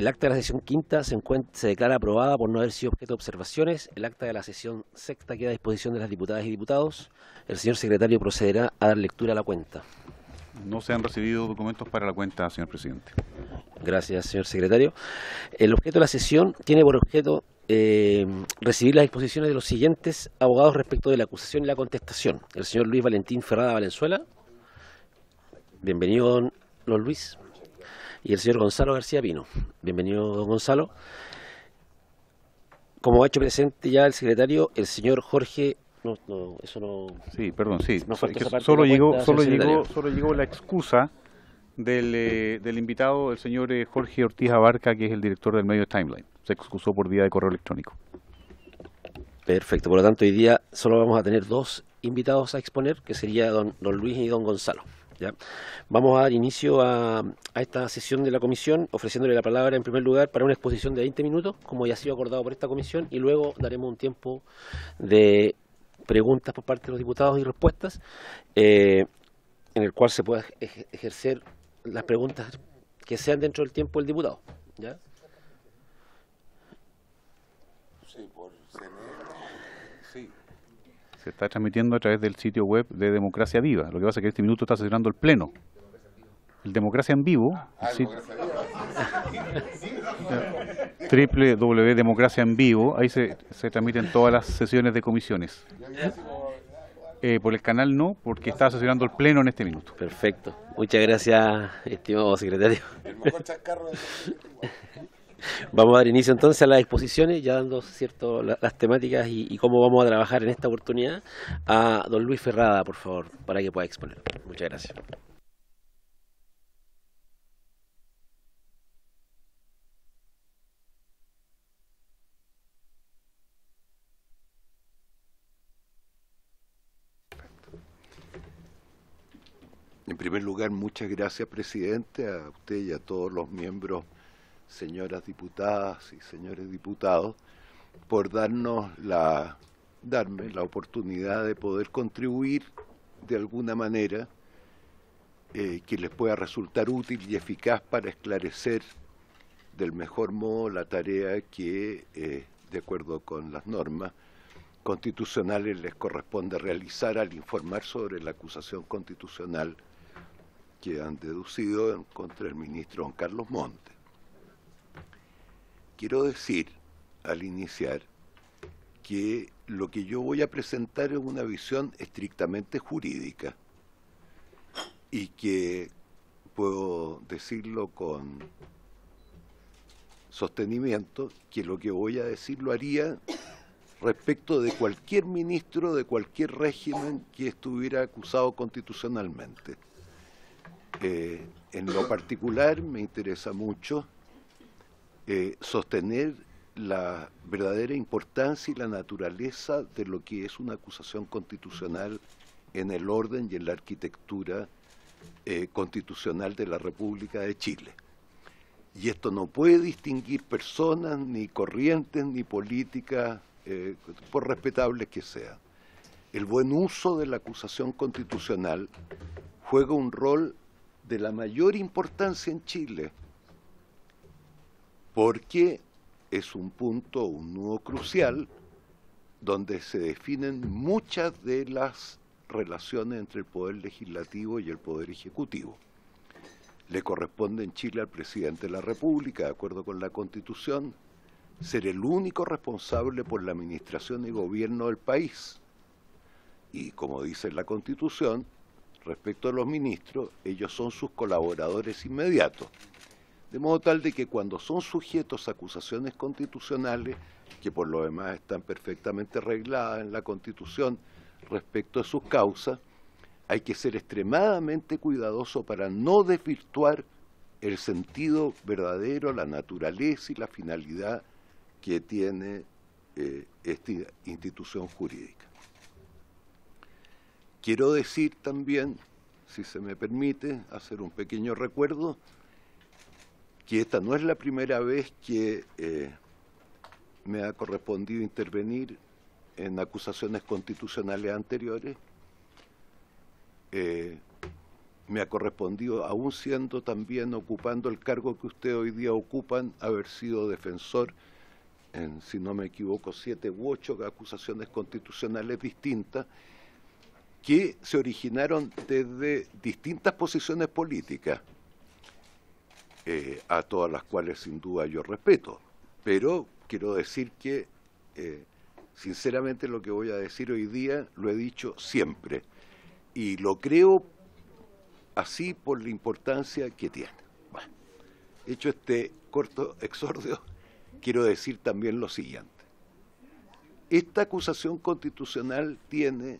El acta de la sesión quinta se declara aprobada por no haber sido objeto de observaciones. El acta de la sesión sexta queda a disposición de las diputadas y diputados. El señor secretario procederá a dar lectura a la cuenta. No se han recibido documentos para la cuenta, señor presidente. Gracias, señor secretario. El objeto de la sesión tiene por objeto recibir las disposiciones de los siguientes abogados respecto de la acusación y la contestación. El señor Luis Valentín Ferrada Valenzuela. Bienvenido, don Luis. Y el señor Gonzalo García Pino. Bienvenido, don Gonzalo. Como ha hecho presente ya el secretario, el señor Jorge... Sí, perdón, sí. No falta esa parte Solo de la llegó cuenta, la excusa del invitado, el señor Jorge Ortiz Abarca, que es el director del medio Timeline. Se excusó por vía de correo electrónico. Perfecto. Por lo tanto, hoy día solo vamos a tener dos invitados a exponer, que sería don Luis y don Gonzalo. ¿Ya? Vamos a dar inicio a esta sesión de la comisión, ofreciéndole la palabra en primer lugar para una exposición de 20 minutos, como ya ha sido acordado por esta comisión, y luego daremos un tiempo de preguntas por parte de los diputados y respuestas, en el cual se pueda ejercer las preguntas que sean dentro del tiempo del diputado. ¿Ya? Sí, por CNN. Sí. Se está transmitiendo a través del sitio web de Democracia Viva. Lo que pasa es que este minuto está sesionando el Pleno. El Democracia en Vivo, www.democracia en Vivo, ahí se transmiten todas las sesiones de comisiones. Por el canal no, porque está sesionando el Pleno en este minuto. Perfecto. Muchas gracias, estimado secretario. El mejor chascarro de Vamos a dar inicio entonces a las exposiciones, ya dando las temáticas y cómo vamos a trabajar en esta oportunidad. A don Luis Ferrada, por favor, para que pueda exponer. Muchas gracias. En primer lugar, muchas gracias, presidente, a usted y a todos los miembros, señoras diputadas y señores diputados, por darme la oportunidad de poder contribuir de alguna manera que les pueda resultar útil y eficaz para esclarecer del mejor modo la tarea que, de acuerdo con las normas constitucionales, les corresponde realizar al informar sobre la acusación constitucional que han deducido contra el ministro don Carlos Montes. Quiero decir, al iniciar, que lo que yo voy a presentar es una visión estrictamente jurídica y que puedo decirlo con sostenimiento, que lo que voy a decir lo haría respecto de cualquier ministro de cualquier régimen que estuviera acusado constitucionalmente. En lo particular me interesa mucho sostener la verdadera importancia y la naturaleza de lo que es una acusación constitucional en el orden y en la arquitectura constitucional de la República de Chile. Y esto no puede distinguir personas, ni corrientes, ni políticas, por respetables que sean. El buen uso de la acusación constitucional juega un rol de la mayor importancia en Chile, porque es un punto, un nudo crucial, donde se definen muchas de las relaciones entre el Poder Legislativo y el Poder Ejecutivo. Le corresponde en Chile al Presidente de la República, de acuerdo con la Constitución, ser el único responsable por la administración y gobierno del país. Y como dice la Constitución, respecto a los ministros, ellos son sus colaboradores inmediatos. De modo tal de que cuando son sujetos a acusaciones constitucionales, que por lo demás están perfectamente regladas en la Constitución respecto a sus causas, hay que ser extremadamente cuidadoso para no desvirtuar el sentido verdadero, la naturaleza y la finalidad que tiene esta institución jurídica. Quiero decir también, si se me permite, hacer un pequeño recuerdo, que esta no es la primera vez que me ha correspondido intervenir en acusaciones constitucionales anteriores. me ha correspondido, aún siendo también ocupando el cargo que ustedes hoy día ocupan, haber sido defensor en, si no me equivoco, 7 u 8 acusaciones constitucionales distintas que se originaron desde distintas posiciones políticas, a todas las cuales sin duda yo respeto. Pero quiero decir que, sinceramente, lo que voy a decir hoy día lo he dicho siempre, y lo creo así por la importancia que tiene. Bueno, hecho este corto exordio, quiero decir también lo siguiente. Esta acusación constitucional tiene,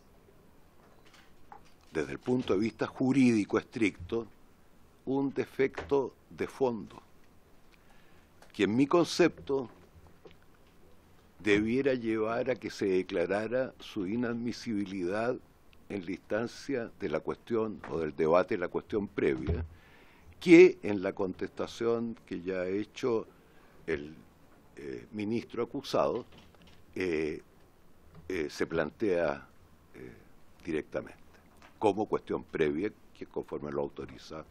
desde el punto de vista jurídico estricto, un defecto de fondo, que en mi concepto debiera llevar a que se declarara su inadmisibilidad en la instancia de la cuestión o del debate de la cuestión previa, que en la contestación que ya ha hecho el ministro acusado se plantea directamente como cuestión previa, que conforme lo autoriza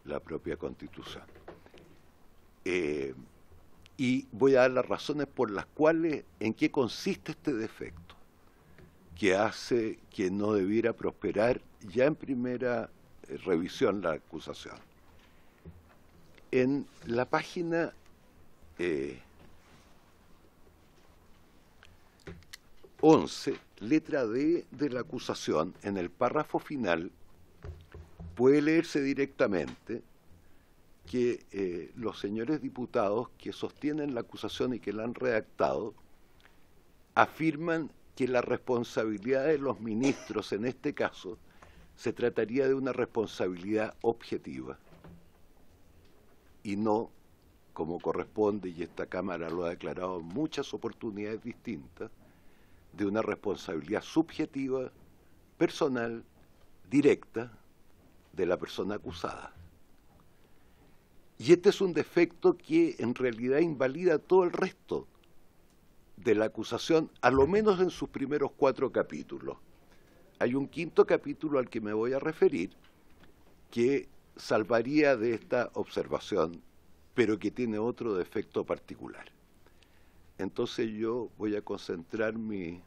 la propia Constitución. Y voy a dar las razones por las cuales, en qué consiste este defecto, que hace que no debiera prosperar ya en primera revisión la acusación. En la página 11, letra D de la acusación, en el párrafo final, puede leerse directamente que los señores diputados que sostienen la acusación y que la han redactado afirman que la responsabilidad de los ministros en este caso se trataría de una responsabilidad objetiva y no, como corresponde, y esta Cámara lo ha declarado en muchas oportunidades distintas, de una responsabilidad subjetiva, personal, directa, de la persona acusada. Y este es un defecto que en realidad invalida todo el resto de la acusación, a lo menos en sus primeros 4 capítulos. Hay un 5º capítulo al que me voy a referir, que salvaría de esta observación, pero que tiene otro defecto particular. Entonces yo voy a concentrar mi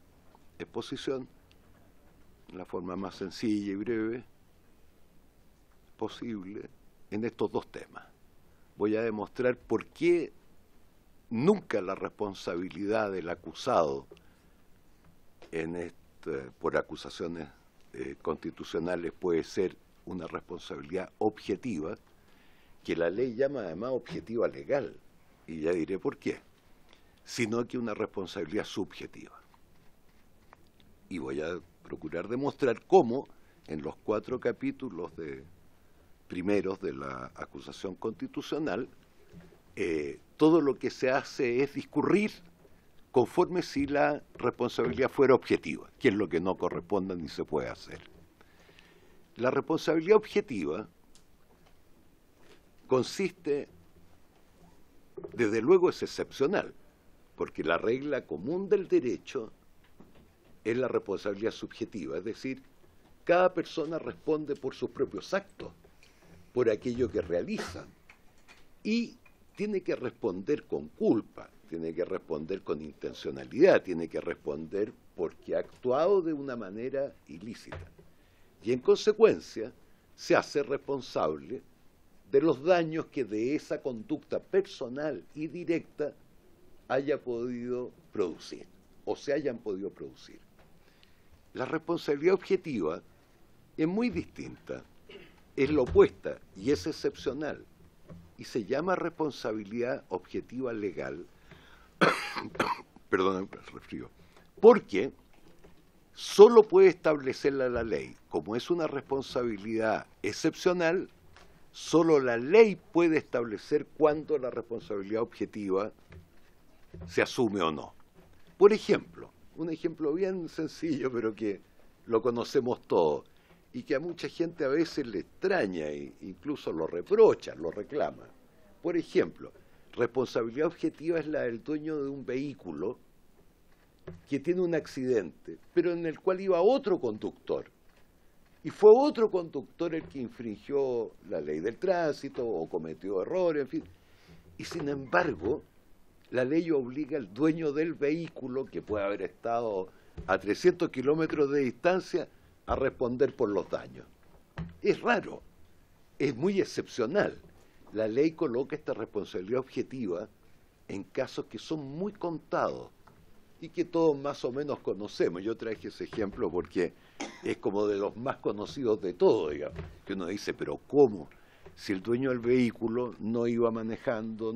exposición en la forma más sencilla y breve posible en estos 2 temas. Voy a demostrar por qué nunca la responsabilidad del acusado por acusaciones constitucionales puede ser una responsabilidad objetiva, que la ley llama además objetiva legal, y ya diré por qué, sino que una responsabilidad subjetiva. Y voy a procurar demostrar cómo en los 4 capítulos primeros de la acusación constitucional, todo lo que se hace es discurrir conforme si la responsabilidad fuera objetiva, que es lo que no corresponde ni se puede hacer. La responsabilidad objetiva consiste, desde luego es excepcional, porque la regla común del derecho es la responsabilidad subjetiva, es decir, cada persona responde por sus propios actos, por aquello que realizan, y tiene que responder con culpa, tiene que responder con intencionalidad, tiene que responder porque ha actuado de una manera ilícita. Y en consecuencia se hace responsable de los daños que de esa conducta personal y directa haya podido producir, o se hayan podido producir. La responsabilidad objetiva es muy distinta, es la opuesta y es excepcional, y se llama responsabilidad objetiva legal, perdón, el resfrío, porque solo puede establecerla la ley. Como es una responsabilidad excepcional, solo la ley puede establecer cuándo la responsabilidad objetiva se asume o no. Por ejemplo, un ejemplo bien sencillo, pero que lo conocemos todos, y que a mucha gente a veces le extraña e incluso lo reprocha, lo reclama. Por ejemplo, responsabilidad objetiva es la del dueño de un vehículo que tiene un accidente, pero en el cual iba otro conductor. y fue otro conductor el que infringió la ley del tránsito o cometió errores, en fin. Y sin embargo, la ley obliga al dueño del vehículo, que puede haber estado a 300 kilómetros de distancia, a responder por los daños. Es raro, es muy excepcional. La ley coloca esta responsabilidad objetiva en casos que son muy contados y que todos más o menos conocemos. Yo traje ese ejemplo porque es como de los más conocidos de todos, digamos, que uno dice, pero ¿cómo? Si el dueño del vehículo no iba manejando,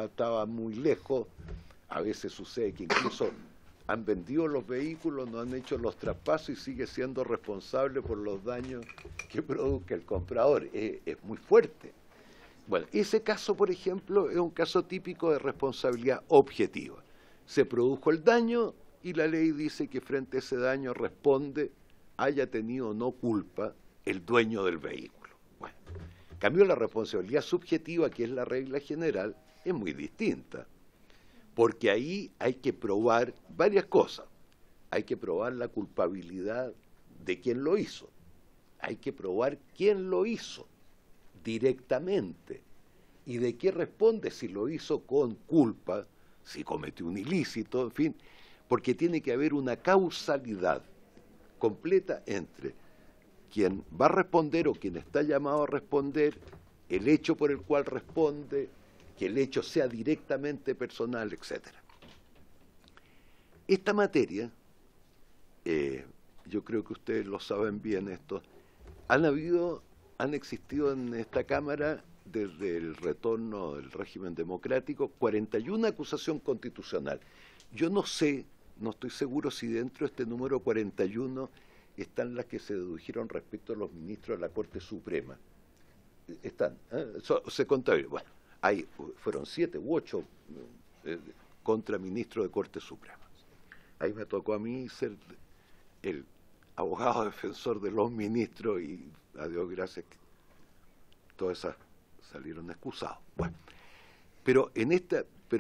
estaba muy lejos, a veces sucede que incluso han vendido los vehículos, no han hecho los traspasos y sigue siendo responsable por los daños que produzca el comprador. Es muy fuerte. Bueno, ese caso, por ejemplo, es un caso típico de responsabilidad objetiva. Se produjo el daño y la ley dice que frente a ese daño responde, haya tenido o no culpa, el dueño del vehículo. Bueno, en cambio la responsabilidad subjetiva, que es la regla general, es muy distinta, porque ahí hay que probar varias cosas. Hay que probar la culpabilidad de quien lo hizo, hay que probar quién lo hizo directamente y de qué responde, si lo hizo con culpa, si cometió un ilícito, en fin, porque tiene que haber una causalidad completa entre quien va a responder o quien está llamado a responder, el hecho por el cual responde, que el hecho sea directamente personal, etc. Esta materia, yo creo que ustedes lo saben bien esto, han existido en esta Cámara desde el retorno del régimen democrático 41 acusaciones constitucional. Yo no sé, no estoy seguro si dentro de este número 41 están las que se dedujeron respecto a los ministros de la Corte Suprema. Están, se contabilizan. Bueno, fueron 7 u 8 contra ministros de Corte Suprema. Ahí me tocó a mí ser el abogado defensor de los ministros y a Dios gracias que todas esas salieron excusados. Bueno, pero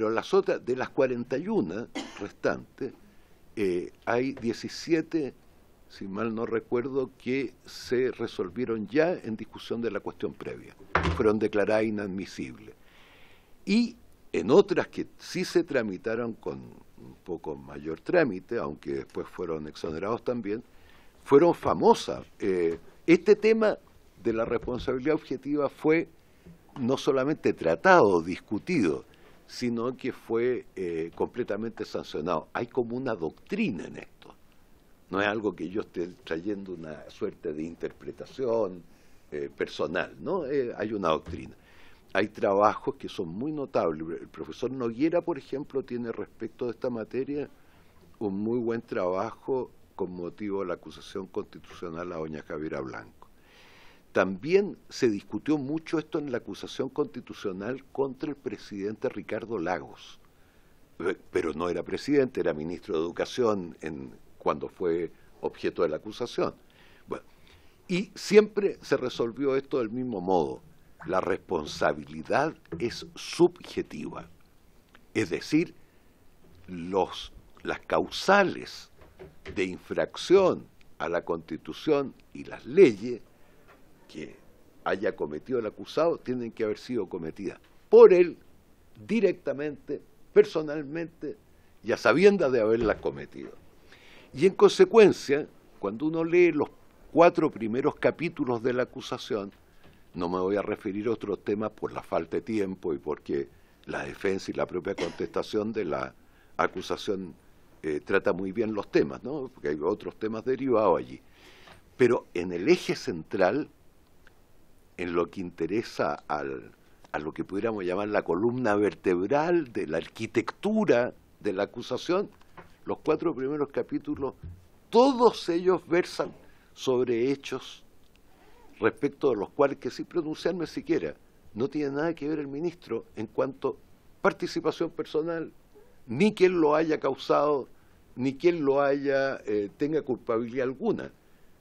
las otras, de las 41 restantes, hay 17, si mal no recuerdo, que se resolvieron ya en discusión de la cuestión previa, fueron declaradas inadmisibles. Y en otras que sí se tramitaron con un poco mayor trámite, aunque después fueron exonerados también, fueron famosas. Este tema de la responsabilidad objetiva fue no solamente tratado, discutido, sino que fue completamente sancionado. Hay como una doctrina en esto. No es algo que yo esté trayendo una suerte de interpretación personal, ¿no? Hay una doctrina. Hay trabajos que son muy notables. El profesor Noguera, por ejemplo, tiene respecto de esta materia un muy buen trabajo con motivo de la acusación constitucional a doña Javiera Blanco. También se discutió mucho esto en la acusación constitucional contra el presidente Ricardo Lagos, pero no era presidente, era ministro de Educación cuando fue objeto de la acusación. Bueno, y siempre se resolvió esto del mismo modo. La responsabilidad es subjetiva, es decir, las causales de infracción a la Constitución y las leyes que haya cometido el acusado tienen que haber sido cometidas por él directamente, personalmente y a sabiendas de haberlas cometido. Y en consecuencia, cuando uno lee los 4 primeros capítulos de la acusación, no me voy a referir a otros temas por la falta de tiempo y porque la defensa y la propia contestación de la acusación trata muy bien los temas, ¿no? Porque hay otros temas derivados allí. Pero en el eje central, en lo que interesa a lo que pudiéramos llamar la columna vertebral de la arquitectura de la acusación, los 4 primeros capítulos, todos ellos versan sobre hechos respecto de los cuales, que sin pronunciarme siquiera, no tiene nada que ver el ministro en cuanto a participación personal, ni quién lo haya causado, ni quién lo tenga culpabilidad alguna,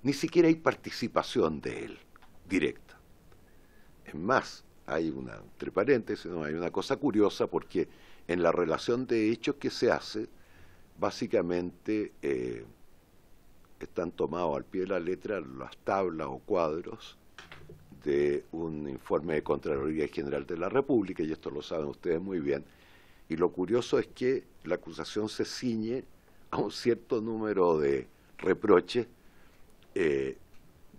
ni siquiera hay participación de él directa. Es más, hay entre paréntesis, ¿no? Hay una cosa curiosa porque en la relación de hechos que se hace, básicamente están tomados al pie de la letra las tablas o cuadros de un informe de Contraloría General de la República, y esto lo saben ustedes muy bien. Y lo curioso es que la acusación se ciñe a un cierto número de reproches,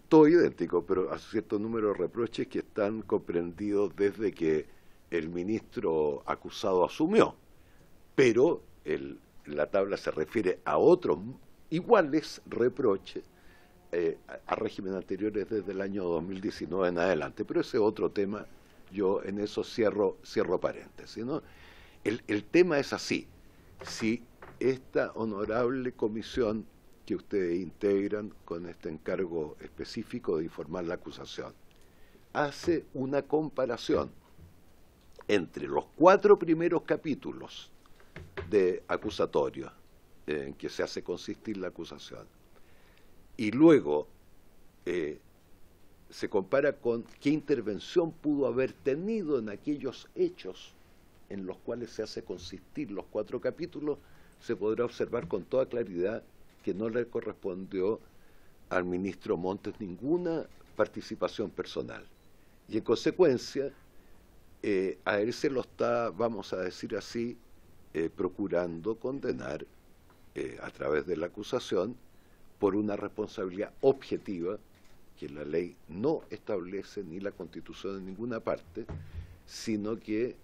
todo idéntico, pero a cierto número de reproches que están comprendidos desde que el ministro acusado asumió. Pero la tabla se refiere a otros iguales reproches a régimen anteriores desde el año 2019 en adelante. Pero ese es otro tema, yo en eso cierro paréntesis, ¿no? El tema es así: si esta honorable comisión que ustedes integran con este encargo específico de informar la acusación hace una comparación entre los 4 primeros capítulos de acusatorio en que se hace consistir la acusación, y luego se compara con qué intervención pudo haber tenido en aquellos hechos en los cuales se hace consistir los 4 capítulos, se podrá observar con toda claridad que no le correspondió al ministro Montes ninguna participación personal. Y en consecuencia, a él se lo está, vamos a decir así, procurando condenar a través de la acusación por una responsabilidad objetiva que la ley no establece ni la Constitución en ninguna parte, sino que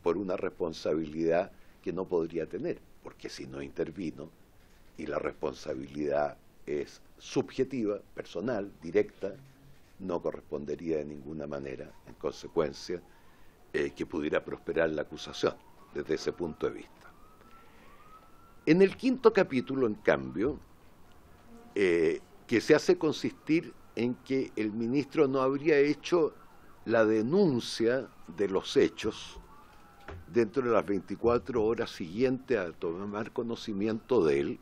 por una responsabilidad que no podría tener, porque si no intervino y la responsabilidad es subjetiva, personal, directa, no correspondería de ninguna manera, en consecuencia, que pudiera prosperar la acusación desde ese punto de vista. En el 5º capítulo, en cambio, que se hace consistir en que el ministro no habría hecho la denuncia de los hechos dentro de las 24 horas siguientes a tomar conocimiento de él,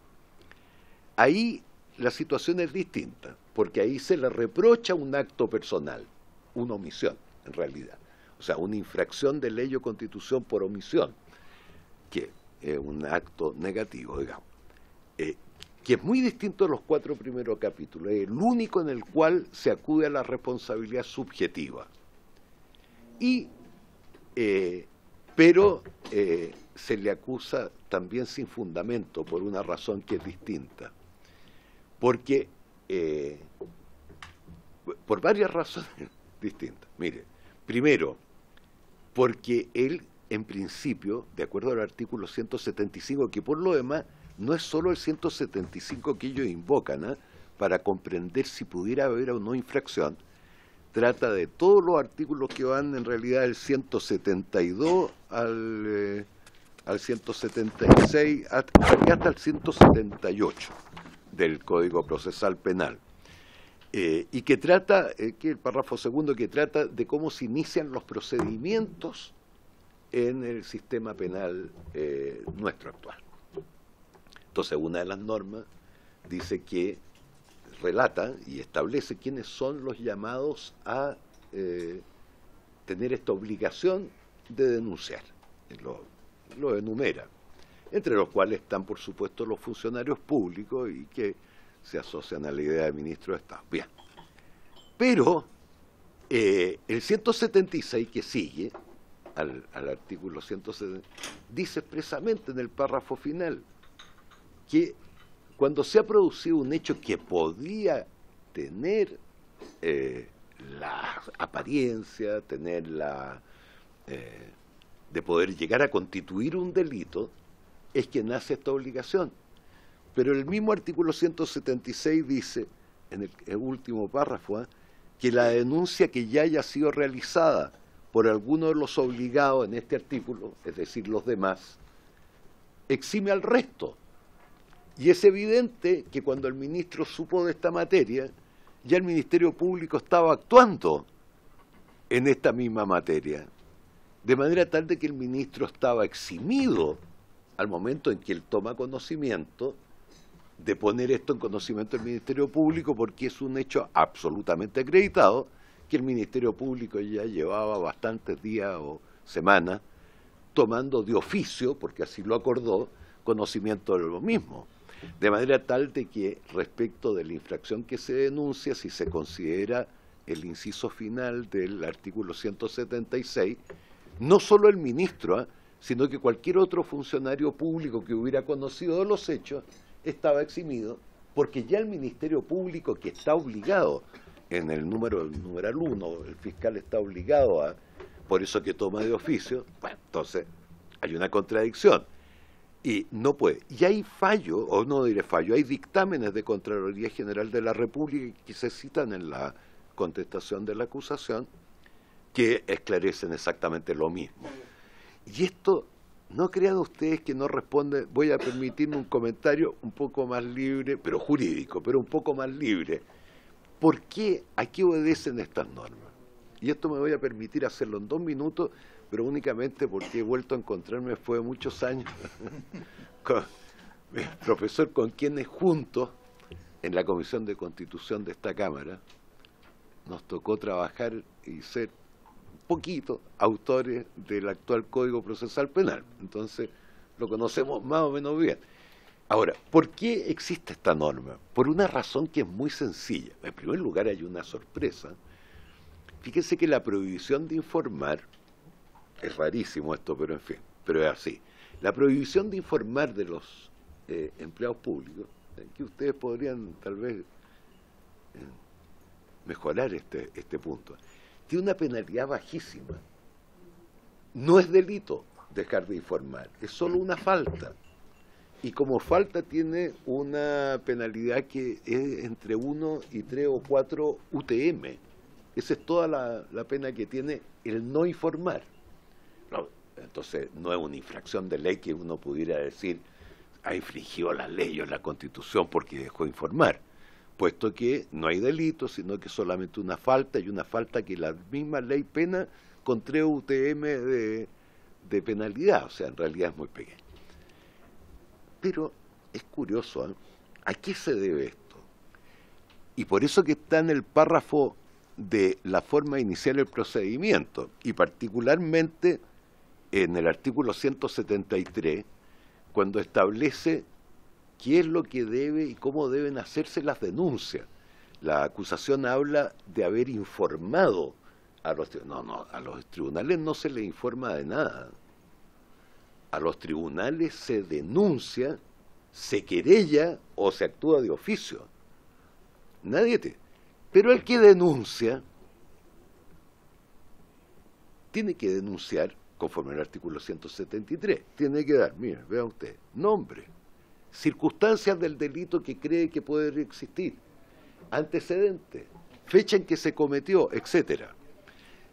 ahí la situación es distinta, porque ahí se le reprocha un acto personal, una omisión, en realidad. O sea, una infracción de ley o constitución por omisión, que es un acto negativo, digamos, que es muy distinto a los 4 primeros capítulos, es el único en el cual se acude a la responsabilidad subjetiva. Pero se le acusa también sin fundamento, por una razón que es distinta. Porque, por varias razones distintas. Mire, primero, porque él, en principio, de acuerdo al artículo 175, que por lo demás no es solo el 175 que ellos invocan, para comprender si pudiera haber o no infracción, trata de todos los artículos que van en realidad del 172 al 176 hasta el 178 del Código Procesal Penal, y que trata, que el párrafo segundo, que trata de cómo se inician los procedimientos en el sistema penal nuestro actual. Entonces, una de las normas dice que relata y establece quiénes son los llamados a tener esta obligación de denunciar. Lo enumera, entre los cuales están, por supuesto, los funcionarios públicos y que se asocian a la idea de ministro de Estado. Bien, pero el 176 que sigue al artículo 170 dice expresamente en el párrafo final que cuando se ha producido un hecho que podía tener la apariencia, tener de poder llegar a constituir un delito, es que nace esta obligación. Pero el mismo artículo 176 dice, en el último párrafo, que la denuncia que ya haya sido realizada por alguno de los obligados en este artículo, es decir, los demás, exime al resto. Y es evidente que cuando el ministro supo de esta materia, ya el Ministerio Público estaba actuando en esta misma materia, de manera tal de que el ministro estaba eximido al momento en que él toma conocimiento de poner esto en conocimiento del Ministerio Público, porque es un hecho absolutamente acreditado que el Ministerio Público ya llevaba bastantes días o semanas tomando de oficio, porque así lo acordó, conocimiento de lo mismo. De manera tal de que respecto de la infracción que se denuncia, si se considera el inciso final del artículo 176, no solo el ministro, sino que cualquier otro funcionario público que hubiera conocido los hechos estaba eximido, porque ya el Ministerio Público, que está obligado, en el numeral 1, el fiscal está obligado a, por eso que toma de oficio, bueno, entonces hay una contradicción. Y no puede. Y hay fallo, o no diré fallo, hay dictámenes de Contraloría General de la República que se citan en la contestación de la acusación que esclarecen exactamente lo mismo. Y esto, no crean ustedes que no responde, voy a permitirme un comentario un poco más libre, pero jurídico, pero un poco más libre. ¿Por qué? ¿A qué obedecen estas normas? Y esto me voy a permitir hacerlo en 2 minutos, pero únicamente porque he vuelto a encontrarme después de muchos años con el profesor con quienes juntos en la Comisión de Constitución de esta Cámara nos tocó trabajar y ser un poquito autores del actual Código Procesal Penal. Entonces lo conocemos más o menos bien. Ahora, ¿por qué existe esta norma? Por una razón que es muy sencilla. En primer lugar, hay una sorpresa. Fíjense que la prohibición de informar, es rarísimo esto, pero en fin, pero es así. La prohibición de informar de los empleados públicos, que ustedes podrían tal vez mejorar este punto, tiene una penalidad bajísima. No es delito dejar de informar, es solo una falta. Y como falta tiene una penalidad que es entre 1 y 3 o 4 UTM. Esa es toda la pena que tiene el no informar. No, entonces no es una infracción de ley que uno pudiera decir ha infringido la ley o la Constitución porque dejó de informar, puesto que no hay delito, sino que solamente una falta, y una falta que la misma ley pena con 3 UTM de penalidad, o sea, en realidad es muy pequeño. Pero es curioso, ¿eh? ¿A qué se debe esto? Y por eso que está en el párrafo de la forma de iniciar el procedimiento, y particularmente en el artículo 173, cuando establece qué es lo que debe y cómo deben hacerse las denuncias. La acusación habla de haber informado a los tribunales. No, a los tribunales no se les informa de nada. A los tribunales se denuncia, se querella o se actúa de oficio. Pero el que denuncia tiene que denunciar conforme al artículo 173. Tiene que dar, mire, vea usted, nombre, circunstancias del delito que cree que puede existir, antecedentes, fecha en que se cometió, etcétera.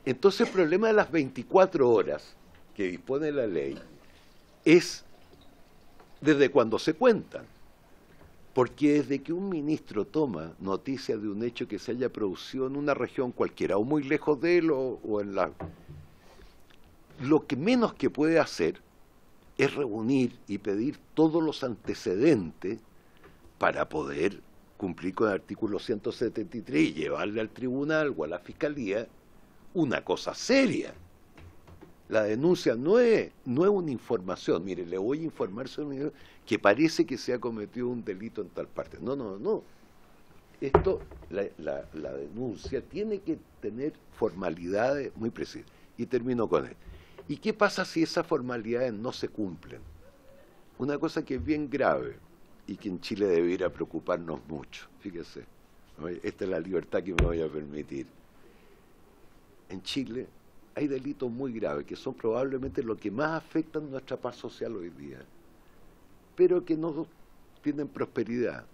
Entonces el problema de las 24 horas que dispone la ley es desde cuando se cuentan. Porque desde que un ministro toma noticia de un hecho que se haya producido en una región cualquiera, o muy lejos de él, o en la... Lo que menos que puede hacer es reunir y pedir todos los antecedentes para poder cumplir con el artículo 173 y llevarle al tribunal o a la fiscalía una cosa seria. La denuncia no es una información, mire, le voy a informar sobre que parece que se ha cometido un delito en tal parte. No. Esto, la denuncia tiene que tener formalidades muy precisas. Y termino con él. ¿Y qué pasa si esas formalidades no se cumplen? Una cosa que es bien grave y que en Chile debiera preocuparnos mucho. Fíjese, esta es la libertad que me voy a permitir. En Chile hay delitos muy graves que son probablemente lo que más afectan nuestra paz social hoy día, pero que no tienen prosperidad,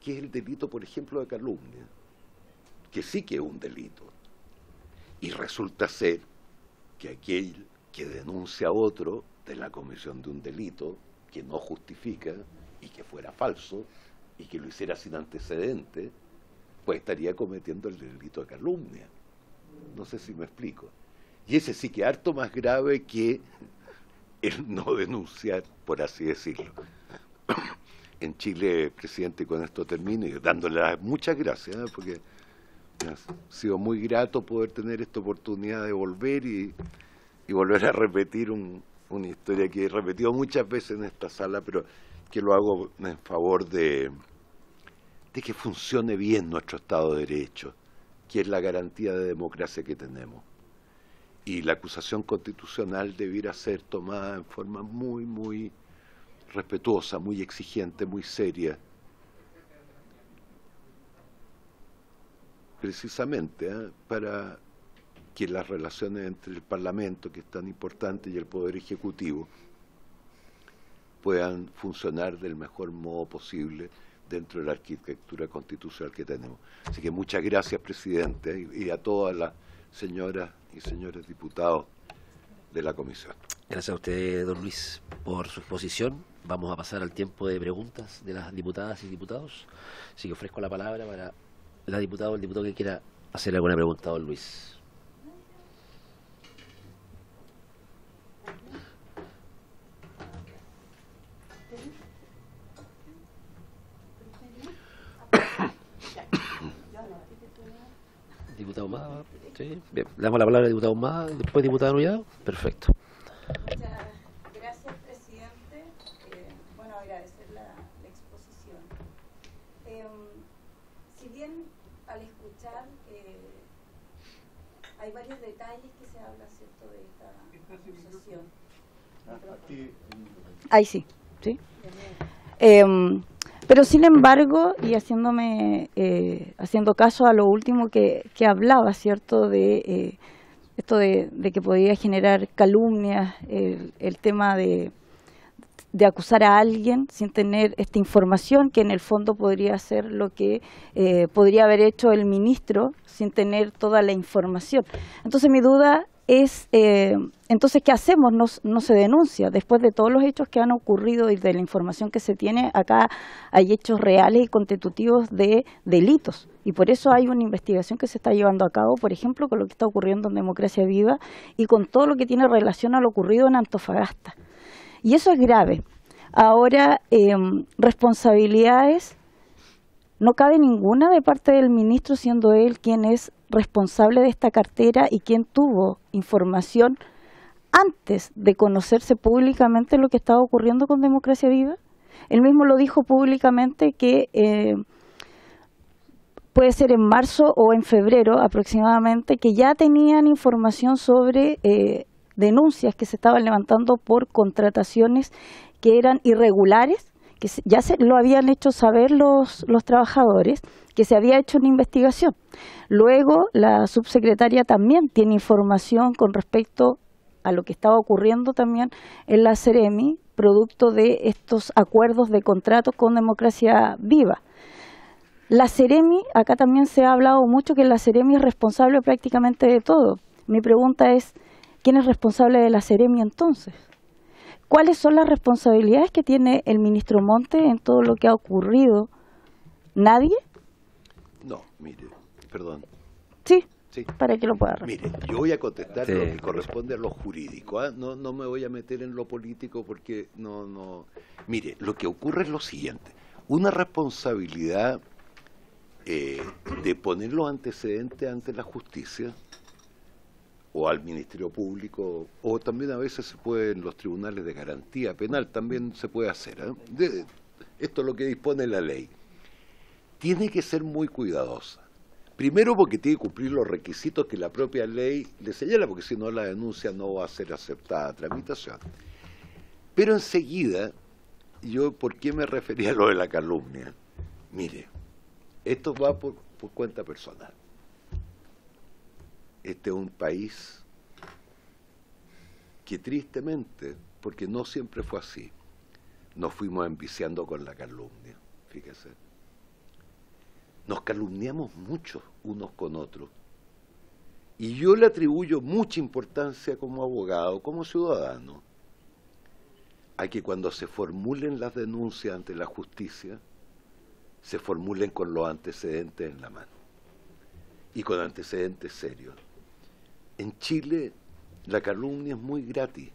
que es el delito, por ejemplo, de calumnia, que sí que es un delito. Y resulta ser que aquel que denuncia a otro de la comisión de un delito que no justifica y que fuera falso y que lo hiciera sin antecedentes, pues estaría cometiendo el delito de calumnia. No sé si me explico. Y ese sí que es harto más grave que el no denunciar, por así decirlo. En Chile, presidente, con esto termino, y dándole muchas gracias, porque me ha sido muy grato poder tener esta oportunidad de volver y volver a repetir un una historia que he repetido muchas veces en esta sala, pero que lo hago en favor de que funcione bien nuestro Estado de Derecho, que es la garantía de democracia que tenemos. Y la acusación constitucional debiera ser tomada en forma muy, muy respetuosa, muy exigente, muy seria. Precisamente para que las relaciones entre el Parlamento, que es tan importante, y el Poder Ejecutivo puedan funcionar del mejor modo posible dentro de la arquitectura constitucional que tenemos. Así que muchas gracias, presidente, y a todas las señoras y señores diputados de la comisión. Gracias a usted, don Luis, por su exposición. Vamos a pasar al tiempo de preguntas de las diputadas y diputados. Así que ofrezco la palabra para la diputada o el diputado que quiera hacerle alguna pregunta a don Luis. Diputado Humada, sí. Bien, le damos la palabra al diputado Humada y después diputado Nullado. Perfecto. Muchas gracias, presidente. Bueno, agradecer la exposición. Si bien al escuchar hay varios detalles que se habla, ¿cierto?, de esta acusación. Ahí sí, ¿sí? Pero sin embargo, y haciendo caso a lo último que hablaba, ¿cierto?, de esto de que podría generar calumnias, el tema de acusar a alguien sin tener esta información, que en el fondo podría ser lo que podría haber hecho el ministro sin tener toda la información. Entonces mi duda es, entonces, ¿qué hacemos? No se denuncia. Después de todos los hechos que han ocurrido y de la información que se tiene, acá hay hechos reales y constitutivos de delitos. Y por eso hay una investigación que se está llevando a cabo, por ejemplo, con lo que está ocurriendo en Democracia Viva y con todo lo que tiene relación a lo ocurrido en Antofagasta. Y eso es grave. Ahora, responsabilidades, no cabe ninguna de parte del ministro, siendo él quien es responsable de esta cartera y quien tuvo información antes de conocerse públicamente lo que estaba ocurriendo con Democracia Viva. Él mismo lo dijo públicamente que puede ser en marzo o en febrero aproximadamente, que ya tenían información sobre denuncias que se estaban levantando por contrataciones que eran irregulares, que ya se lo habían hecho saber los trabajadores, que se había hecho una investigación. Luego, la subsecretaria también tiene información con respecto a lo que estaba ocurriendo también en la Seremi, producto de estos acuerdos de contrato con Democracia Viva. La Seremi, acá también se ha hablado mucho que la Seremi es responsable prácticamente de todo. Mi pregunta es, ¿quién es responsable de la Seremi entonces? ¿Cuáles son las responsabilidades que tiene el ministro Monte en todo lo que ha ocurrido? ¿Nadie? No, mire, perdón. Sí, Sí. para que lo pueda responder. Mire, yo voy a contestar Sí. lo que corresponde a lo jurídico, ¿ah? No me voy a meter en lo político porque no. Mire, lo que ocurre es lo siguiente. Una responsabilidad de poner los antecedentes ante la justicia o al Ministerio Público, o también a veces se puede en los tribunales de garantía penal, también se puede hacer. Esto es lo que dispone la ley. Tiene que ser muy cuidadosa. Primero porque tiene que cumplir los requisitos que la propia ley le señala, porque si no la denuncia no va a ser aceptada a tramitación. Pero enseguida, ¿por qué me refería a lo de la calumnia? Mire, esto va por cuenta personal. Este es un país que tristemente, porque no siempre fue así, nos fuimos enviciando con la calumnia, fíjese. Nos calumniamos mucho unos con otros. Y yo le atribuyo mucha importancia como abogado, como ciudadano, a que cuando se formulen las denuncias ante la justicia, se formulen con los antecedentes en la mano y con antecedentes serios. En Chile la calumnia es muy gratis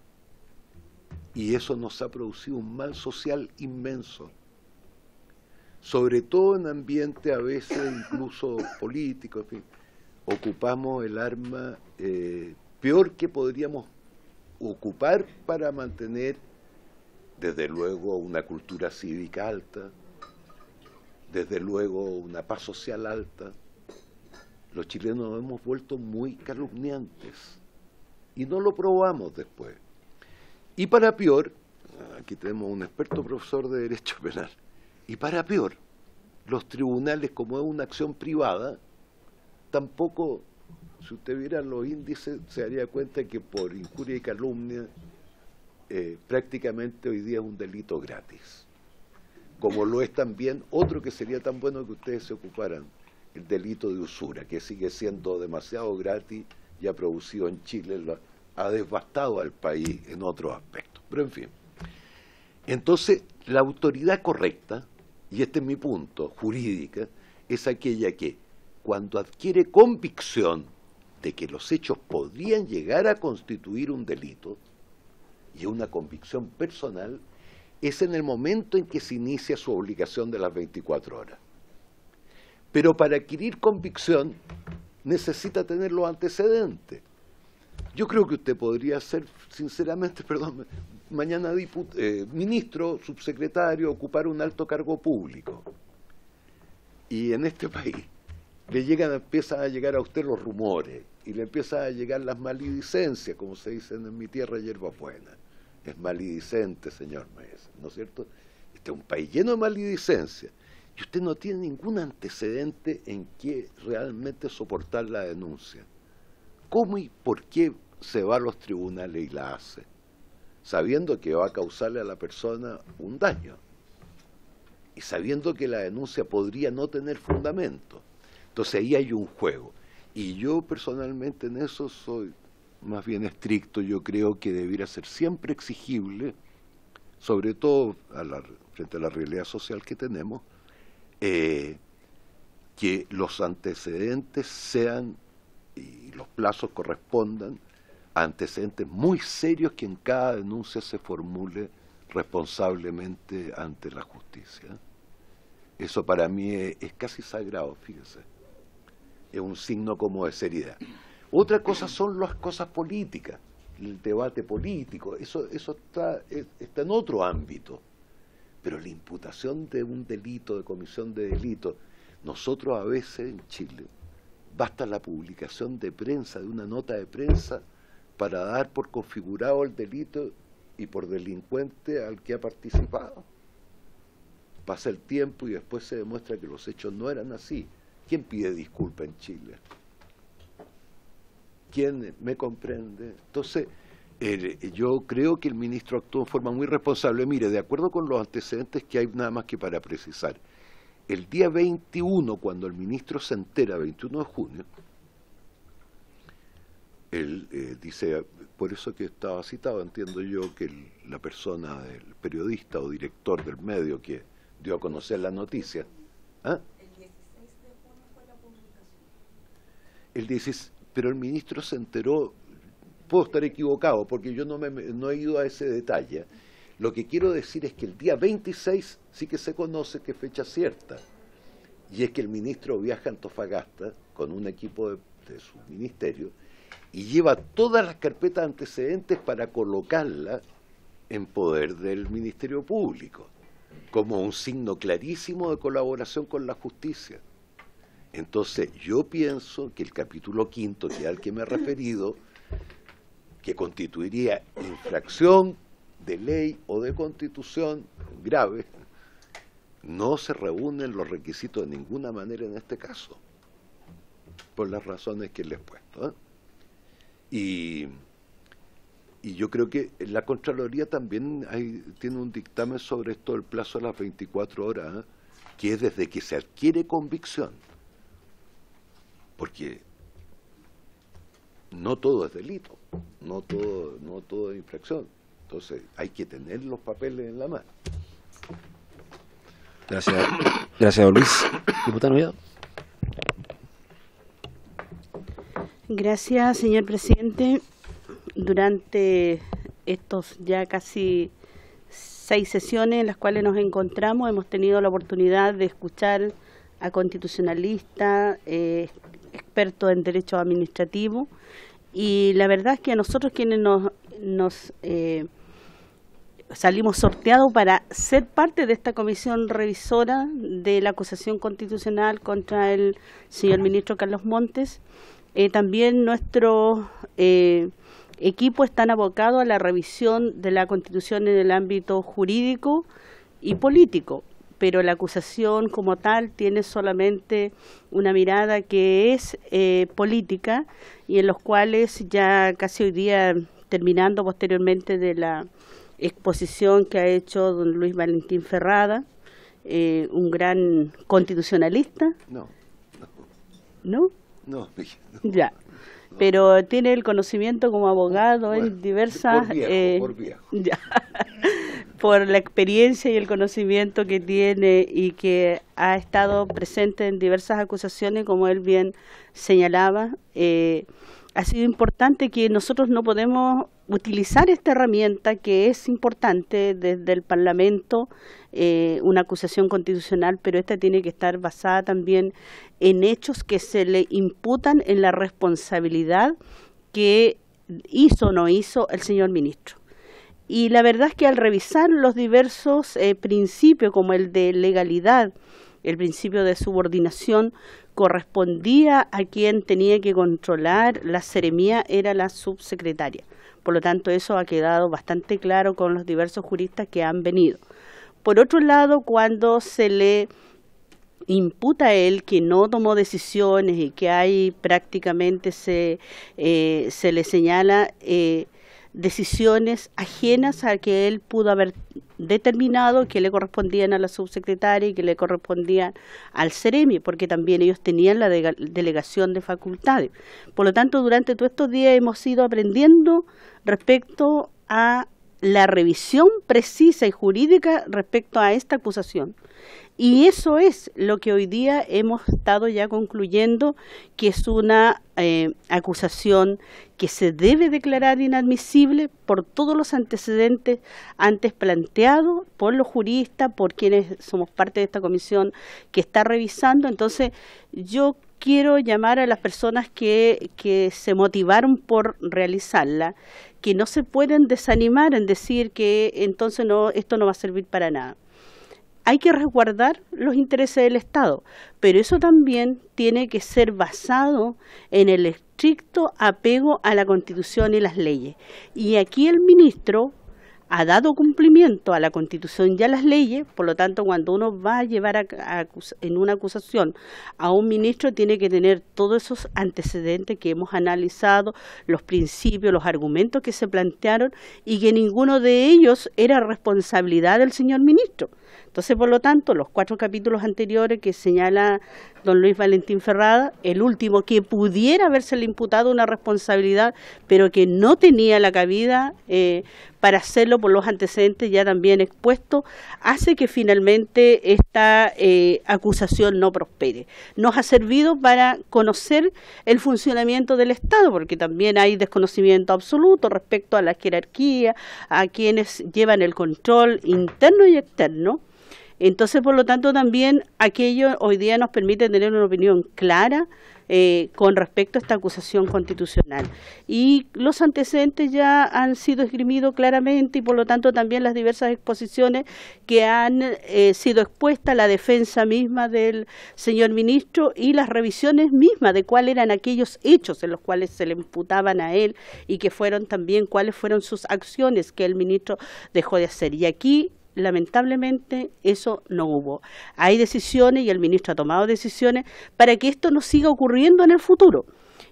y eso nos ha producido un mal social inmenso, sobre todo en ambientes a veces incluso políticos. En fin, ocupamos el arma peor que podríamos ocupar para mantener, desde luego, una cultura cívica alta, desde luego una paz social alta. Los chilenos nos hemos vuelto muy calumniantes y no lo probamos después. Y para peor, aquí tenemos un experto profesor de Derecho Penal, y para peor, los tribunales, como es una acción privada, tampoco, si usted viera los índices, se daría cuenta que por injuria y calumnia prácticamente hoy día es un delito gratis. Como lo es también otro que sería tan bueno que ustedes se ocuparan, el delito de usura, que sigue siendo demasiado gratis y ha producido en Chile, ha devastado al país en otros aspectos. Pero en fin. Entonces, la autoridad correcta, y este es mi punto, jurídica, es aquella que cuando adquiere convicción de que los hechos podrían llegar a constituir un delito, y es una convicción personal, es en el momento en que se inicia su obligación de las 24 horas. Pero para adquirir convicción necesita tener los antecedentes. Yo creo que usted podría ser, sinceramente, perdón, mañana ministro, subsecretario, ocupar un alto cargo público. Y en este país empiezan a llegar a usted los rumores y le empiezan a llegar las maledicencias, como se dicen en mi tierra, hierbas buenas. Es maledicente, señor Maese, ¿no es cierto? Este es un país lleno de maledicencia y usted no tiene ningún antecedente en que realmente soportar la denuncia. ¿Cómo y por qué se va a los tribunales y la hace? Sabiendo que va a causarle a la persona un daño y sabiendo que la denuncia podría no tener fundamento. Entonces ahí hay un juego. Y yo personalmente en eso soy más bien estricto. Yo creo que debiera ser siempre exigible, sobre todo frente a la realidad social que tenemos, que los antecedentes sean y los plazos correspondan a antecedentes muy serios que en cada denuncia se formule responsablemente ante la justicia. Eso para mí es casi sagrado, fíjese. Es un signo como de seriedad. Otra cosa son las cosas políticas, el debate político, eso está en otro ámbito. Pero la imputación de un delito, de comisión de delito, nosotros a veces en Chile, basta la publicación de prensa, de una nota de prensa, para dar por configurado el delito y por delincuente al que ha participado. Pasa el tiempo y después se demuestra que los hechos no eran así. ¿Quién pide disculpa en Chile? ¿Quién me comprende? Entonces, yo creo que el ministro actuó en forma muy responsable. Mire, de acuerdo con los antecedentes que hay, nada más que para precisar, el día 21, cuando el ministro se entera, 21 de junio, él dice, por eso que estaba citado, entiendo yo que la persona, el periodista o director del medio que dio a conocer la noticia, ¿ah? El 16, pero el ministro se enteró, puedo estar equivocado porque yo no he ido a ese detalle. Lo que quiero decir es que el día 26 sí que se conoce qué fecha cierta, y es que el ministro viaja a Antofagasta con un equipo de su ministerio y lleva todas las carpetas antecedentes para colocarlas en poder del Ministerio Público, como un signo clarísimo de colaboración con la justicia. Entonces, yo pienso que el capítulo 5, que es al que me he referido, que constituiría infracción de ley o de constitución grave, no se reúnen los requisitos de ninguna manera en este caso, por las razones que les he puesto, Y yo creo que la Contraloría también tiene un dictamen sobre esto del plazo de las 24 horas, que es desde que se adquiere convicción. Porque no todo es delito, no todo es infracción. Entonces hay que tener los papeles en la mano. Gracias, don Luis. Diputado Oviedo. Gracias, señor presidente. Durante estos ya casi 6 sesiones en las cuales nos encontramos, hemos tenido la oportunidad de escuchar a constitucionalistas, expertos en derecho administrativo, y la verdad es que a nosotros quienes nos nos salimos sorteados para ser parte de esta comisión revisora de la acusación constitucional contra el señor ministro Carlos Montes. También nuestro equipo están abocado a la revisión de la Constitución en el ámbito jurídico y político, pero la acusación como tal tiene solamente una mirada que es política, y en los cuales ya casi hoy día, terminando posteriormente de la exposición que ha hecho don Luis Valentín Ferrada, un gran constitucionalista. No. Ya. Pero tiene el conocimiento como abogado, bueno, en diversas... Por viejo. Ya, por la experiencia y el conocimiento que tiene, y que ha estado presente en diversas acusaciones, como él bien señalaba. Ha sido importante que nosotros no podemos utilizar esta herramienta, que es importante desde el Parlamento, una acusación constitucional, pero esta tiene que estar basada también en hechos que se le imputan en la responsabilidad que hizo o no hizo el señor ministro. Y la verdad es que al revisar los diversos principios, como el de legalidad, el principio de subordinación, correspondía a quien tenía que controlar la seremía, era la subsecretaria. Por lo tanto, eso ha quedado bastante claro con los diversos juristas que han venido. Por otro lado, cuando se le imputa a él que no tomó decisiones y que hay prácticamente se le señala decisiones ajenas a que él pudo haber determinado, que le correspondían a la subsecretaria y que le correspondían al Ceremi, porque también ellos tenían la delegación de facultades. Por lo tanto, durante todos estos días hemos ido aprendiendo respecto a la revisión precisa y jurídica respecto a esta acusación. Y eso es lo que hoy día hemos estado ya concluyendo, que es una acusación que se debe declarar inadmisible por todos los antecedentes antes planteados por los juristas, por quienes somos parte de esta comisión que está revisando. Entonces, yo quiero llamar a las personas que se motivaron por realizarla, que no se pueden desanimar en decir que entonces esto no va a servir para nada. Hay que resguardar los intereses del Estado, pero eso también tiene que ser basado en el estricto apego a la Constitución y las leyes. Y aquí el ministro ha dado cumplimiento a la Constitución y a las leyes. Por lo tanto, cuando uno va a llevar en una acusación a un ministro, tiene que tener todos esos antecedentes que hemos analizado, los principios, los argumentos que se plantearon, y que ninguno de ellos era responsabilidad del señor ministro. Entonces, por lo tanto, los 4 capítulos anteriores que señala don Luis Valentín Ferrada, el último que pudiera habérsele imputado una responsabilidad, pero que no tenía la cabida para hacerlo por los antecedentes ya también expuestos, hace que finalmente esta acusación no prospere. Nos ha servido para conocer el funcionamiento del Estado, porque también hay desconocimiento absoluto respecto a la jerarquía, a quienes llevan el control interno y externo. Entonces, por lo tanto, también aquello hoy día nos permite tener una opinión clara con respecto a esta acusación constitucional. Y los antecedentes ya han sido esgrimidos claramente, y por lo tanto también las diversas exposiciones que han sido expuestas, la defensa misma del señor ministro y las revisiones mismas de cuáles eran aquellos hechos en los cuales se le imputaban a él, y que fueron también cuáles fueron sus acciones que el ministro dejó de hacer. Y aquí, lamentablemente, eso no hubo. Hay decisiones, y el ministro ha tomado decisiones para que esto no siga ocurriendo en el futuro.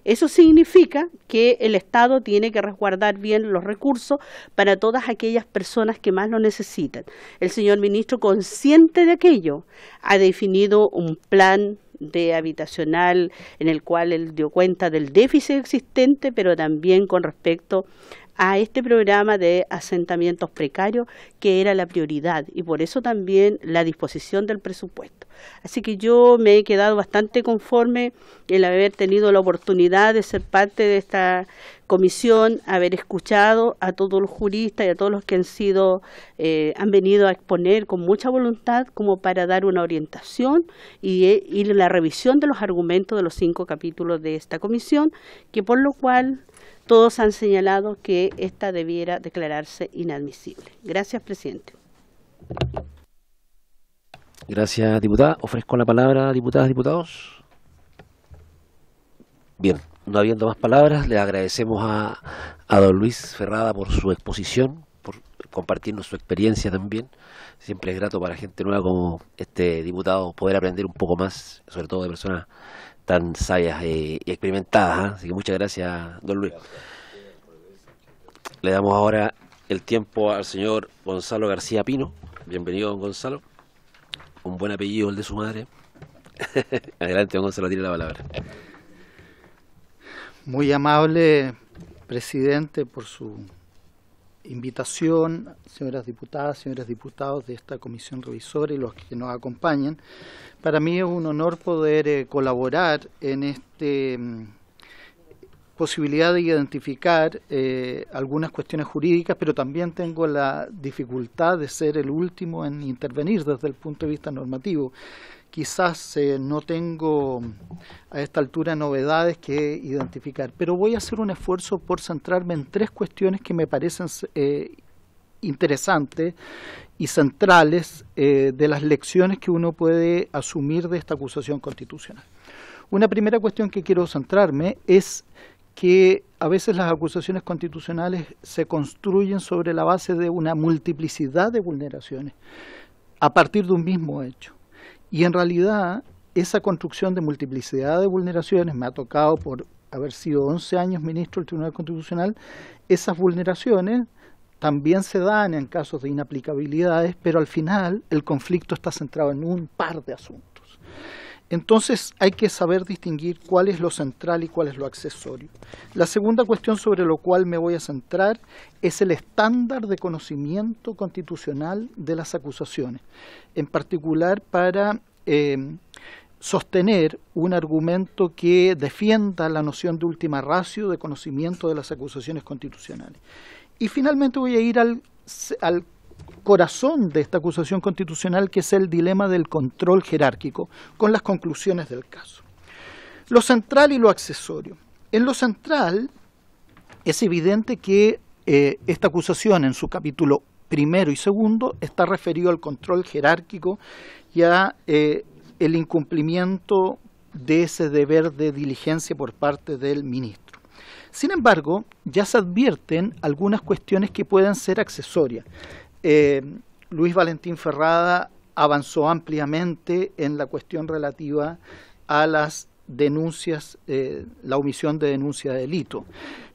Eso significa que el Estado tiene que resguardar bien los recursos para todas aquellas personas que más lo necesitan. El señor ministro, consciente de aquello, ha definido un plan de habitacional en el cual él dio cuenta del déficit existente, pero también con respecto a este programa de asentamientos precarios, que era la prioridad, y por eso también la disposición del presupuesto. Así que yo me he quedado bastante conforme el haber tenido la oportunidad de ser parte de esta comisión, haber escuchado a todos los juristas y a todos los que han venido a exponer con mucha voluntad, como para dar una orientación y la revisión de los argumentos de los 5 capítulos de esta comisión, que por lo cual todos han señalado que esta debiera declararse inadmisible. Gracias, presidente. Gracias, diputada. Ofrezco la palabra, diputadas, diputados. Bien, no habiendo más palabras, le agradecemos a don Luis Ferrada por su exposición, por compartirnos su experiencia también. Siempre es grato para gente nueva como este diputado poder aprender un poco más, sobre todo de personas tan sabias y experimentadas. Así que muchas gracias, don Luis. Le damos ahora el tiempo al señor Gonzalo García Pino. Bienvenido, don Gonzalo. Un buen apellido el de su madre. Adelante, don Gonzalo, tiene la palabra. Muy amable, presidente, por su invitación, señoras diputadas, señores diputados de esta comisión revisora y los que nos acompañan. Para mí es un honor poder colaborar en esta posibilidad de identificar algunas cuestiones jurídicas, pero también tengo la dificultad de ser el último en intervenir desde el punto de vista normativo. Quizás no tengo a esta altura novedades que identificar, pero voy a hacer un esfuerzo por centrarme en tres cuestiones que me parecen interesantes y centrales de las lecciones que uno puede asumir de esta acusación constitucional. Una primera cuestión que quiero centrarme es que a veces las acusaciones constitucionales se construyen sobre la base de una multiplicidad de vulneraciones a partir de un mismo hecho. Y en realidad esa construcción de multiplicidad de vulneraciones, me ha tocado por haber sido 11 años ministro del Tribunal Constitucional, esas vulneraciones también se dan en casos de inaplicabilidades, pero al final el conflicto está centrado en un par de asuntos. Entonces hay que saber distinguir cuál es lo central y cuál es lo accesorio. La segunda cuestión sobre lo cual me voy a centrar es el estándar de conocimiento constitucional de las acusaciones, en particular para sostener un argumento que defienda la noción de ultima ratio de conocimiento de las acusaciones constitucionales. Y finalmente voy a ir al corazón de esta acusación constitucional, que es el dilema del control jerárquico, con las conclusiones del caso. Lo central y lo accesorio. En lo central es evidente que esta acusación en su capítulo primero y segundo está referido al control jerárquico y a el incumplimiento de ese deber de diligencia por parte del ministro. Sin embargo, ya se advierten algunas cuestiones que pueden ser accesorias. Luis Valentín Ferrada avanzó ampliamente en la cuestión relativa a las denuncias, la omisión de denuncia de delito.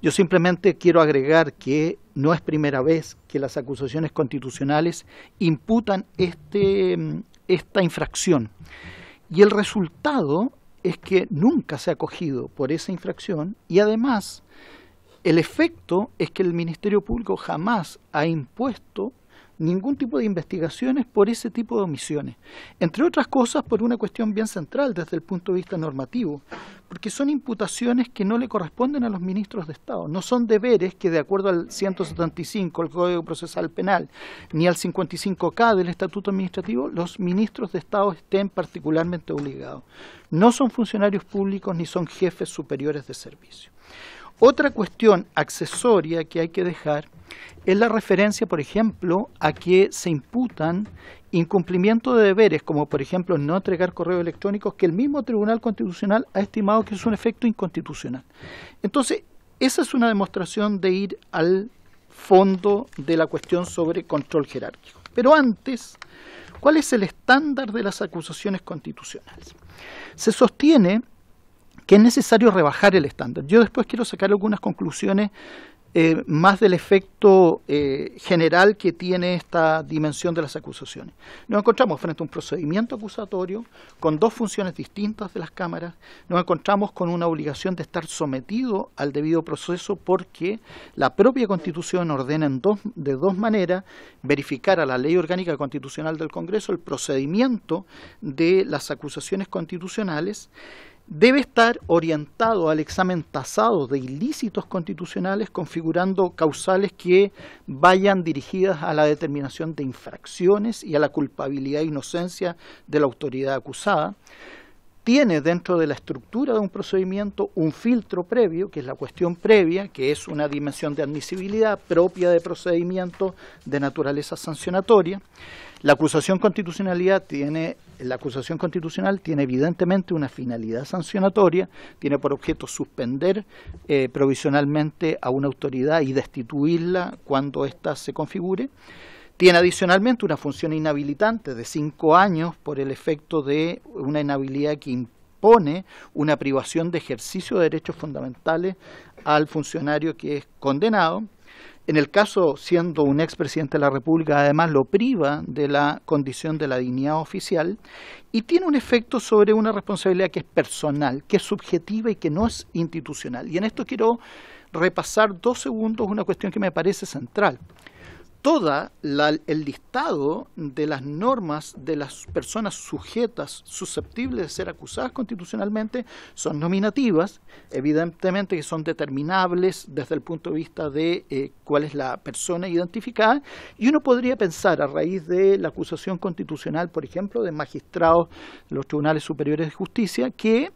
Yo simplemente quiero agregar que no es primera vez que las acusaciones constitucionales imputan esta infracción. Y el resultado es que nunca se ha cogido por esa infracción y además el efecto es que el Ministerio Público jamás ha impuesto ningún tipo de investigaciones por ese tipo de omisiones. Entre otras cosas, por una cuestión bien central desde el punto de vista normativo, porque son imputaciones que no le corresponden a los ministros de Estado. No son deberes que, de acuerdo al 175 del Código Procesal Penal, ni al 55K del Estatuto Administrativo, los ministros de Estado estén particularmente obligados. No son funcionarios públicos ni son jefes superiores de servicio. Otra cuestión accesoria que hay que dejar es la referencia, por ejemplo, a que se imputan incumplimiento de deberes, como por ejemplo no entregar correos electrónicos, que el mismo Tribunal Constitucional ha estimado que es un efecto inconstitucional. Entonces, esa es una demostración de ir al fondo de la cuestión sobre control jerárquico. Pero antes, ¿cuál es el estándar de las acusaciones constitucionales? Se sostiene que es necesario rebajar el estándar. Yo después quiero sacar algunas conclusiones más del efecto general que tiene esta dimensión de las acusaciones. Nos encontramos frente a un procedimiento acusatorio con dos funciones distintas de las cámaras, nos encontramos con una obligación de estar sometido al debido proceso porque la propia Constitución ordena de dos maneras verificar a la Ley Orgánica Constitucional del Congreso el procedimiento de las acusaciones constitucionales. Debe estar orientado al examen tasado de ilícitos constitucionales, configurando causales que vayan dirigidas a la determinación de infracciones y a la culpabilidad e inocencia de la autoridad acusada. tiene dentro de la estructura de un procedimiento un filtro previo, que es la cuestión previa, que es una dimensión de admisibilidad propia de procedimientos de naturaleza sancionatoria. La acusación constitucional tiene evidentemente una finalidad sancionatoria, tiene por objeto suspender provisionalmente a una autoridad y destituirla cuando ésta se configure. Tiene adicionalmente una función inhabilitante de 5 años por el efecto de una inhabilidad que impone una privación de ejercicio de derechos fundamentales al funcionario que es condenado. En el caso, siendo un expresidente de la República, además lo priva de la condición de la dignidad oficial y tiene un efecto sobre una responsabilidad que es personal, que es subjetiva y que no es institucional. Y en esto quiero repasar 2 segundos una cuestión que me parece central. El listado de las normas de las personas sujetas, susceptibles de ser acusadas constitucionalmente, son nominativas, evidentemente que son determinables desde el punto de vista de cuál es la persona identificada, y uno podría pensar a raíz de la acusación constitucional, por ejemplo, de magistrados de los tribunales superiores de justicia, que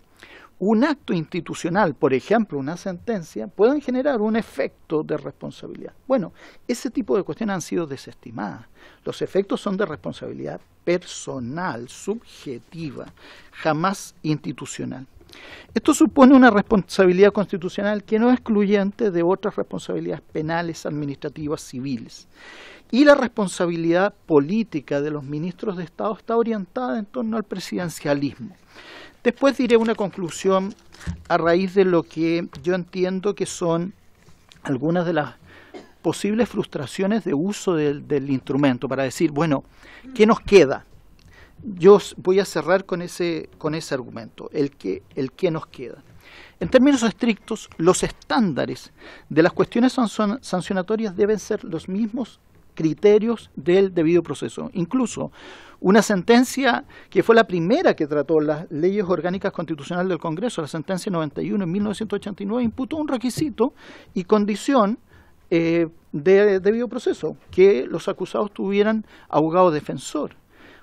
un acto institucional, por ejemplo, una sentencia, pueden generar un efecto de responsabilidad. Bueno, ese tipo de cuestiones han sido desestimadas. Los efectos son de responsabilidad personal, subjetiva, jamás institucional. Esto supone una responsabilidad constitucional que no es excluyente de otras responsabilidades penales, administrativas, civiles. Y la responsabilidad política de los ministros de Estado está orientada en torno al presidencialismo. Después diré una conclusión a raíz de lo que yo entiendo que son algunas de las posibles frustraciones de uso del instrumento para decir, bueno, ¿qué nos queda? Yo voy a cerrar con ese argumento, el que nos queda. En términos estrictos, los estándares de las cuestiones sancionatorias deben ser los mismos criterios del debido proceso. Incluso una sentencia que fue la primera que trató las leyes orgánicas constitucionales del Congreso, la sentencia 91 en 1989, imputó un requisito y condición de debido proceso, que los acusados tuvieran abogado defensor.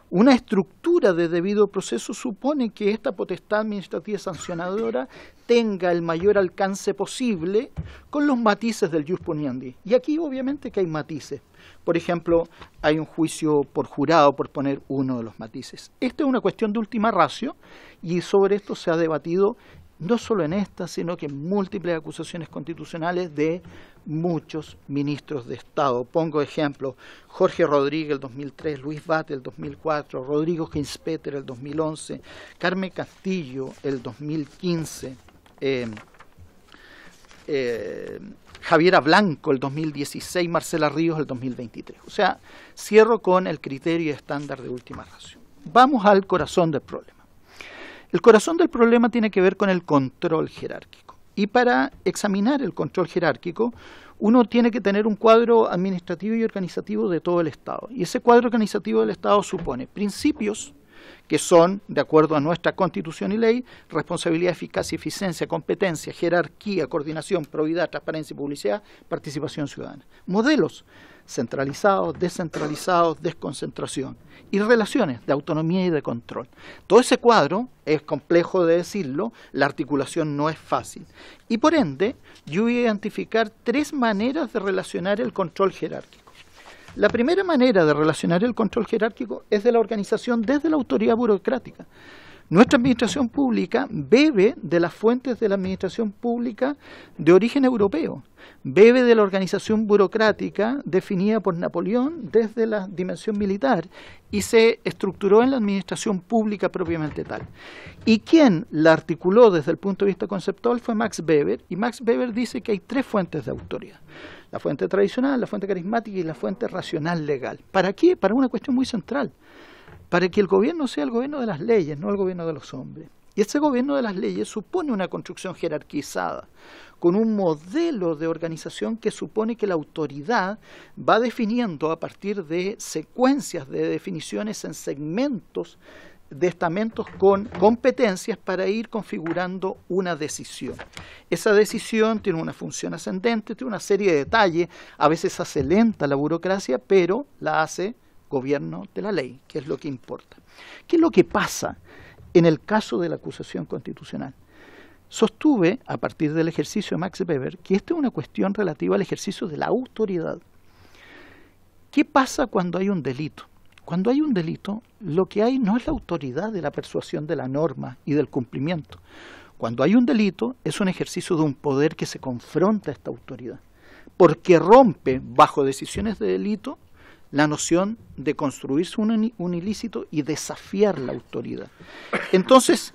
Una estructura de debido proceso supone que esta potestad administrativa sancionadora tenga el mayor alcance posible con los matices del jus puniendi. Y aquí obviamente que hay matices. Por ejemplo, hay un juicio por jurado, por poner uno de los matices. Esta es una cuestión de última ratio y sobre esto se ha debatido no solo en esta, sino que en múltiples acusaciones constitucionales de muchos ministros de Estado. Pongo ejemplo, Jorge Rodríguez el 2003, Luis Bate el 2004, Rodrigo Ginspeter el 2011, Carmen Castillo el 2015, Javiera Blanco el 2016, Marcela Ríos el 2023. O sea, cierro con el criterio estándar de última ratio. Vamos al corazón del problema. El corazón del problema tiene que ver con el control jerárquico. Y para examinar el control jerárquico, uno tiene que tener un cuadro administrativo y organizativo de todo el Estado. Y ese cuadro organizativo del Estado supone principios que son, de acuerdo a nuestra Constitución y ley, responsabilidad, eficacia, eficiencia, competencia, jerarquía, coordinación, probidad, transparencia y publicidad, participación ciudadana. Modelos centralizados, descentralizados, desconcentración. Y relaciones de autonomía y de control. Todo ese cuadro es complejo de decirlo, la articulación no es fácil. Y por ende, yo voy a identificar 3 maneras de relacionar el control jerárquico. La primera manera de relacionar el control jerárquico es de la organización desde la autoridad burocrática. Nuestra administración pública bebe de las fuentes de la administración pública de origen europeo, bebe de la organización burocrática definida por Napoleón desde la dimensión militar y se estructuró en la administración pública propiamente tal. Y quien la articuló desde el punto de vista conceptual fue Max Weber, y Max Weber dice que hay 3 fuentes de autoridad. La fuente tradicional, la fuente carismática y la fuente racional legal. ¿Para qué? Para una cuestión muy central. Para que el gobierno sea el gobierno de las leyes, no el gobierno de los hombres. Y ese gobierno de las leyes supone una construcción jerarquizada, con un modelo de organización que supone que la autoridad va definiendo a partir de secuencias de definiciones en segmentos de estamentos con competencias para ir configurando una decisión. Esa decisión tiene una función ascendente, tiene una serie de detalles, a veces hace lenta la burocracia, pero la hace gobierno de la ley, que es lo que importa. ¿Qué es lo que pasa? en el caso de la acusación constitucional. Sostuve, a partir del ejercicio de Max Weber, que esta es una cuestión relativa al ejercicio de la autoridad. ¿Qué pasa cuando hay un delito? Cuando hay un delito, lo que hay no es la autoridad de la persuasión de la norma y del cumplimiento. Cuando hay un delito, es un ejercicio de un poder que se confronta a esta autoridad, porque rompe, bajo decisiones de delito, la noción de construirse un ilícito y desafiar la autoridad. Entonces,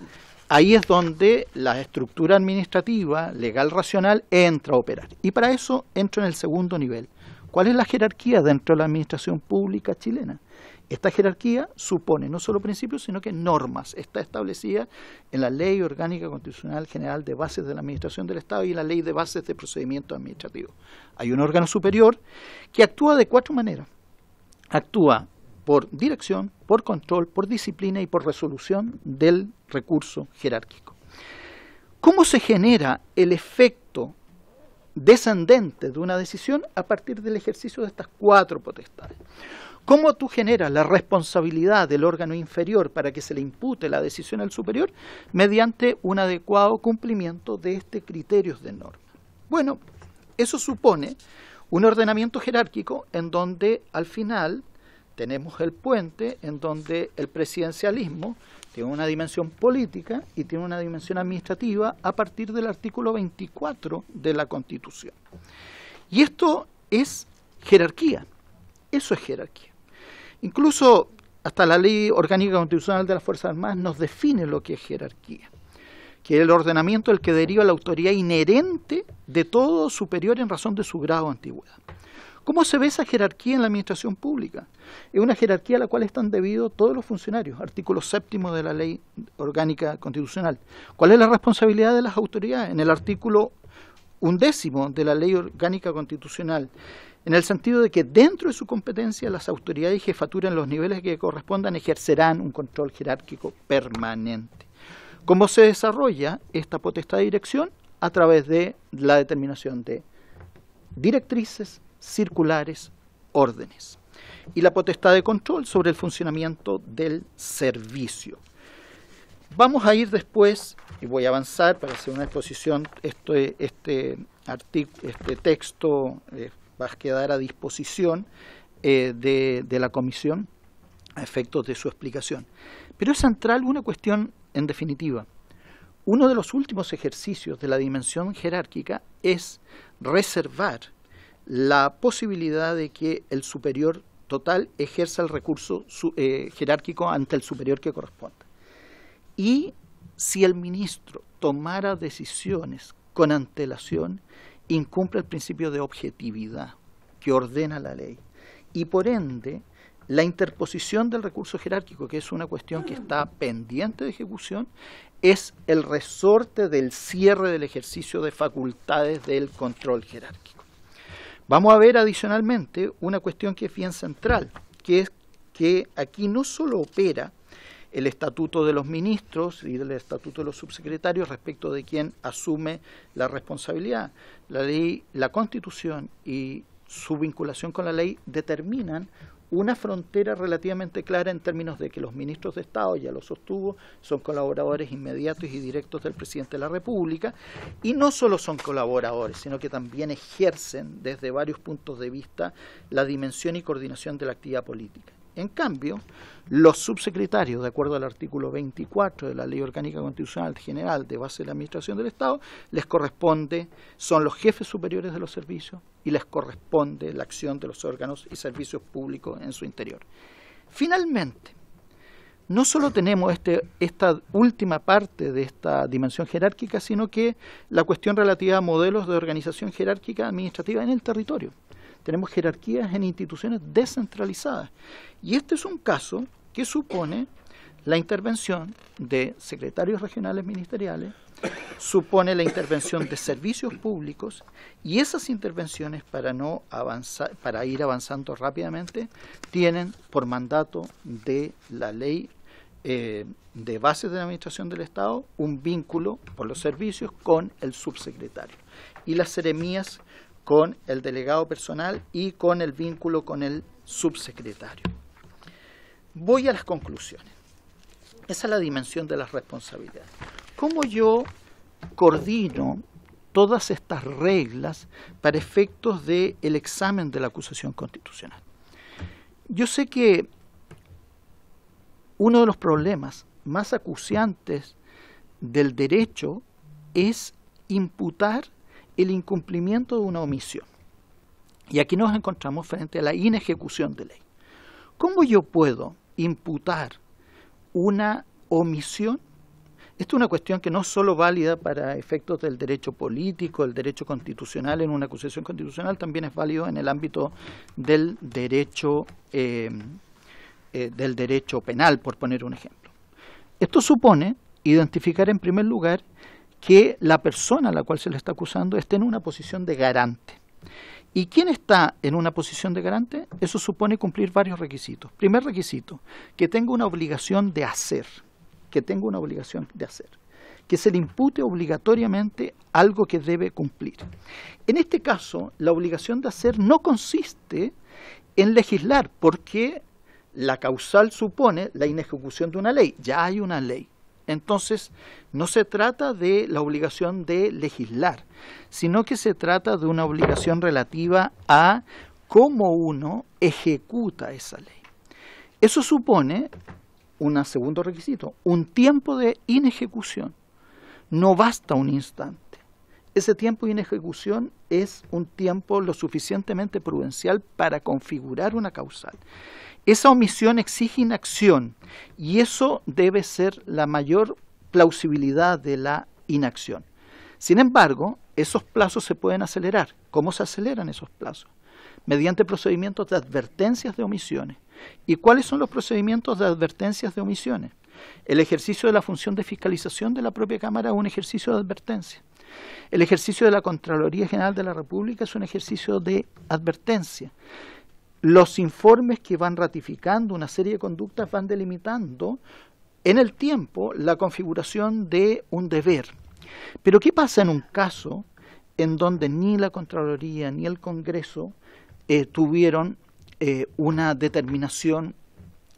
ahí es donde la estructura administrativa, legal, racional, entra a operar. Y para eso entra en el segundo nivel. ¿Cuál es la jerarquía dentro de la administración pública chilena? Esta jerarquía supone no solo principios, sino que normas. Está establecida en la Ley Orgánica Constitucional General de Bases de la Administración del Estado y en la Ley de Bases de Procedimientos Administrativos. Hay un órgano superior que actúa de 4 maneras. Actúa por dirección, por control, por disciplina y por resolución del recurso jerárquico. ¿Cómo se genera el efecto descendente de una decisión? A partir del ejercicio de estas 4 potestades. ¿Cómo tú generas la responsabilidad del órgano inferior para que se le impute la decisión al superior? Mediante un adecuado cumplimiento de criterios de norma. Bueno, eso supone un ordenamiento jerárquico en donde al final tenemos el puente en donde el presidencialismo tiene una dimensión política y tiene una dimensión administrativa a partir del artículo 24 de la Constitución. Y esto es jerarquía, eso es jerarquía. Incluso hasta la Ley Orgánica Constitucional de las Fuerzas Armadas nos define lo que es jerarquía, que es el ordenamiento del que deriva la autoridad inherente de todo superior en razón de su grado de antigüedad. ¿Cómo se ve esa jerarquía en la administración pública? Es una jerarquía a la cual están debidos todos los funcionarios, artículo 7 de la Ley Orgánica Constitucional. ¿Cuál es la responsabilidad de las autoridades? En el artículo 11 de la Ley Orgánica Constitucional, en el sentido de que dentro de su competencia las autoridades y jefaturas en los niveles que correspondan ejercerán un control jerárquico permanente. ¿Cómo se desarrolla esta potestad de dirección? A través de la determinación de directrices, circulares, órdenes. Y la potestad de control sobre el funcionamiento del servicio. Vamos a ir después, y voy a avanzar para hacer una exposición, este texto va a quedar a disposición de la comisión a efectos de su explicación. Pero es central una cuestión en definitiva. Uno de los últimos ejercicios de la dimensión jerárquica es reservar la posibilidad de que el superior total ejerza el recurso jerárquico ante el superior que corresponda. Y si el ministro tomara decisiones con antelación, incumple el principio de objetividad que ordena la ley. Y por ende, la interposición del recurso jerárquico, que es una cuestión que está pendiente de ejecución, es el resorte del cierre del ejercicio de facultades del control jerárquico. Vamos a ver adicionalmente una cuestión que es bien central, que es que aquí no solo opera el estatuto de los ministros y el estatuto de los subsecretarios respecto de quién asume la responsabilidad. La ley, la Constitución y su vinculación con la ley determinan una frontera relativamente clara en términos de que los ministros de Estado, ya lo sostuvo, son colaboradores inmediatos y directos del presidente de la República, y no solo son colaboradores, sino que también ejercen desde varios puntos de vista la dimensión y coordinación de la actividad política. En cambio, los subsecretarios, de acuerdo al artículo 24 de la Ley Orgánica Constitucional General de Base de la Administración del Estado, les corresponde, son los jefes superiores de los servicios y les corresponde la acción de los órganos y servicios públicos en su interior. Finalmente, no solo tenemos esta última parte de esta dimensión jerárquica, sino que la cuestión relativa a modelos de organización jerárquica administrativa en el territorio. Tenemos jerarquías en instituciones descentralizadas. Y este es un caso que supone la intervención de secretarios regionales ministeriales, supone la intervención de servicios públicos, y esas intervenciones, para ir avanzando rápidamente, tienen por mandato de la ley de bases de la Administración del Estado un vínculo por los servicios con el subsecretario. Y las seremías con el delegado personal y con el vínculo con el subsecretario. Voy a las conclusiones. Esa es la dimensión de las responsabilidades. ¿Cómo yo coordino todas estas reglas para efectos del examen de la acusación constitucional? Yo sé que uno de los problemas más acuciantes del derecho es imputar el incumplimiento de una omisión. Y aquí nos encontramos frente a la inejecución de ley. ¿Cómo yo puedo imputar una omisión? Esta es una cuestión que no es solo válida para efectos del derecho político, el derecho constitucional en una acusación constitucional, también es válido en el ámbito del derecho penal, por poner un ejemplo. Esto supone identificar en primer lugar que la persona a la cual se le está acusando esté en una posición de garante. ¿Y quién está en una posición de garante? Eso supone cumplir varios requisitos. Primer requisito, que tenga una obligación de hacer, que se le impute obligatoriamente algo que debe cumplir. En este caso, la obligación de hacer no consiste en legislar, porque la causal supone la inejecución de una ley. Ya hay una ley. Entonces, no se trata de la obligación de legislar, sino que se trata de una obligación relativa a cómo uno ejecuta esa ley. Eso supone un segundo requisito, un tiempo de inejecución. No basta un instante. Ese tiempo de inejecución es un tiempo lo suficientemente prudencial para configurar una causal. Esa omisión exige inacción y eso debe ser la mayor plausibilidad de la inacción. Sin embargo, esos plazos se pueden acelerar. ¿Cómo se aceleran esos plazos? Mediante procedimientos de advertencias de omisiones. ¿Y cuáles son los procedimientos de advertencias de omisiones? El ejercicio de la función de fiscalización de la propia Cámara es un ejercicio de advertencia. El ejercicio de la Contraloría General de la República es un ejercicio de advertencia. Los informes que van ratificando una serie de conductas van delimitando en el tiempo la configuración de un deber. Pero ¿qué pasa en un caso en donde ni la Contraloría ni el Congreso tuvieron una determinación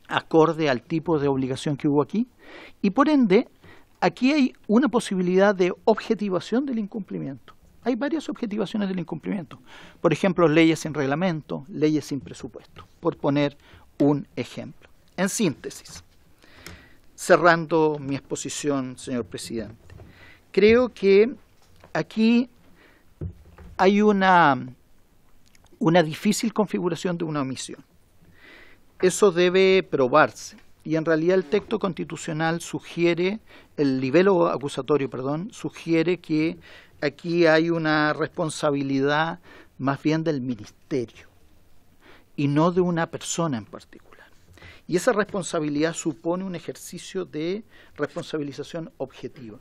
acorde al tipo de obligación que hubo aquí? Y por ende, aquí hay una posibilidad de objetivación del incumplimiento. Hay varias objetivaciones del incumplimiento. Por ejemplo, leyes sin reglamento, leyes sin presupuesto, por poner un ejemplo. En síntesis, cerrando mi exposición, señor presidente, creo que aquí hay una difícil configuración de una omisión. Eso debe probarse. Y en realidad el texto constitucional sugiere, el libelo acusatorio, sugiere que aquí hay una responsabilidad más bien del ministerio y no de una persona en particular. Y esa responsabilidad supone un ejercicio de responsabilización objetiva.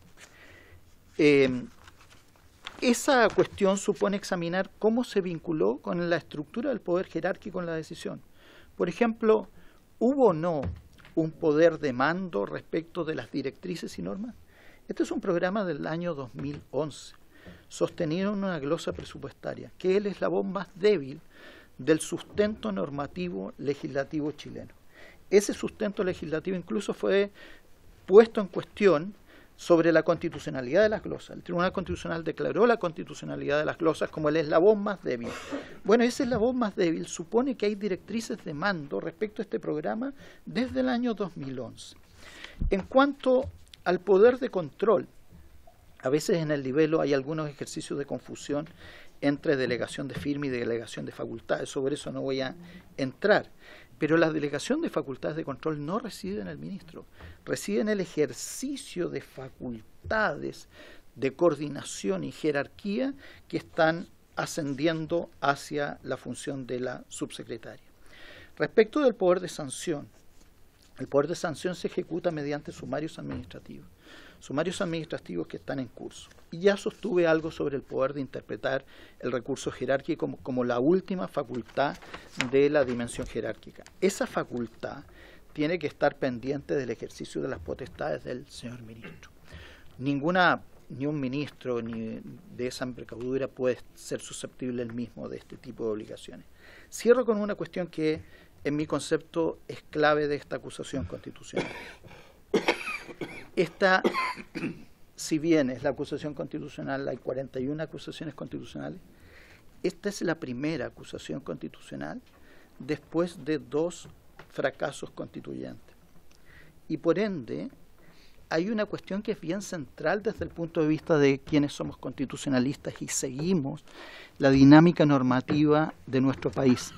Esa cuestión supone examinar cómo se vinculó con la estructura del poder jerárquico en la decisión. Por ejemplo, ¿hubo o no un poder de mando respecto de las directrices y normas? Este es un programa del año 2011, sostenido en una glosa presupuestaria, que es el eslabón más débil del sustento normativo legislativo chileno. Ese sustento legislativo incluso fue puesto en cuestión sobre la constitucionalidad de las glosas. El Tribunal Constitucional declaró la constitucionalidad de las glosas como el eslabón más débil. Bueno, ese eslabón más débil supone que hay directrices de mando respecto a este programa desde el año 2011. En cuanto al poder de control, a veces en el libelo hay algunos ejercicios de confusión entre delegación de firma y delegación de facultades. Sobre eso no voy a entrar. Pero la delegación de facultades de control no reside en el ministro, reside en el ejercicio de facultades de coordinación y jerarquía que están ascendiendo hacia la función de la subsecretaria. Respecto del poder de sanción, el poder de sanción se ejecuta mediante sumarios administrativos que están en curso. Y ya sostuve algo sobre el poder de interpretar el recurso jerárquico como la última facultad de la dimensión jerárquica. Esa facultad tiene que estar pendiente del ejercicio de las potestades del señor ministro. Ni un ministro ni de esa envergadura puede ser susceptible el mismo de este tipo de obligaciones. Cierro con una cuestión que en mi concepto es clave de esta acusación constitucional. Esta, si bien es la acusación constitucional, hay 41 acusaciones constitucionales, esta es la primera acusación constitucional después de 2 fracasos constituyentes. Y por ende, hay una cuestión que es bien central desde el punto de vista de quienes somos constitucionalistas y seguimos la dinámica normativa de nuestro país.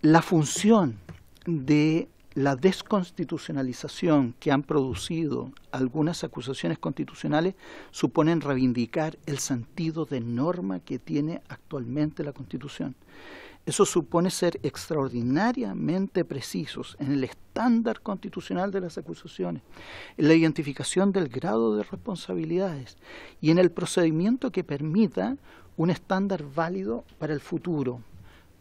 La función de la desconstitucionalización que han producido algunas acusaciones constitucionales suponen reivindicar el sentido de norma que tiene actualmente la Constitución. Eso supone ser extraordinariamente precisos en el estándar constitucional de las acusaciones, en la identificación del grado de responsabilidades y en el procedimiento que permita un estándar válido para el futuro,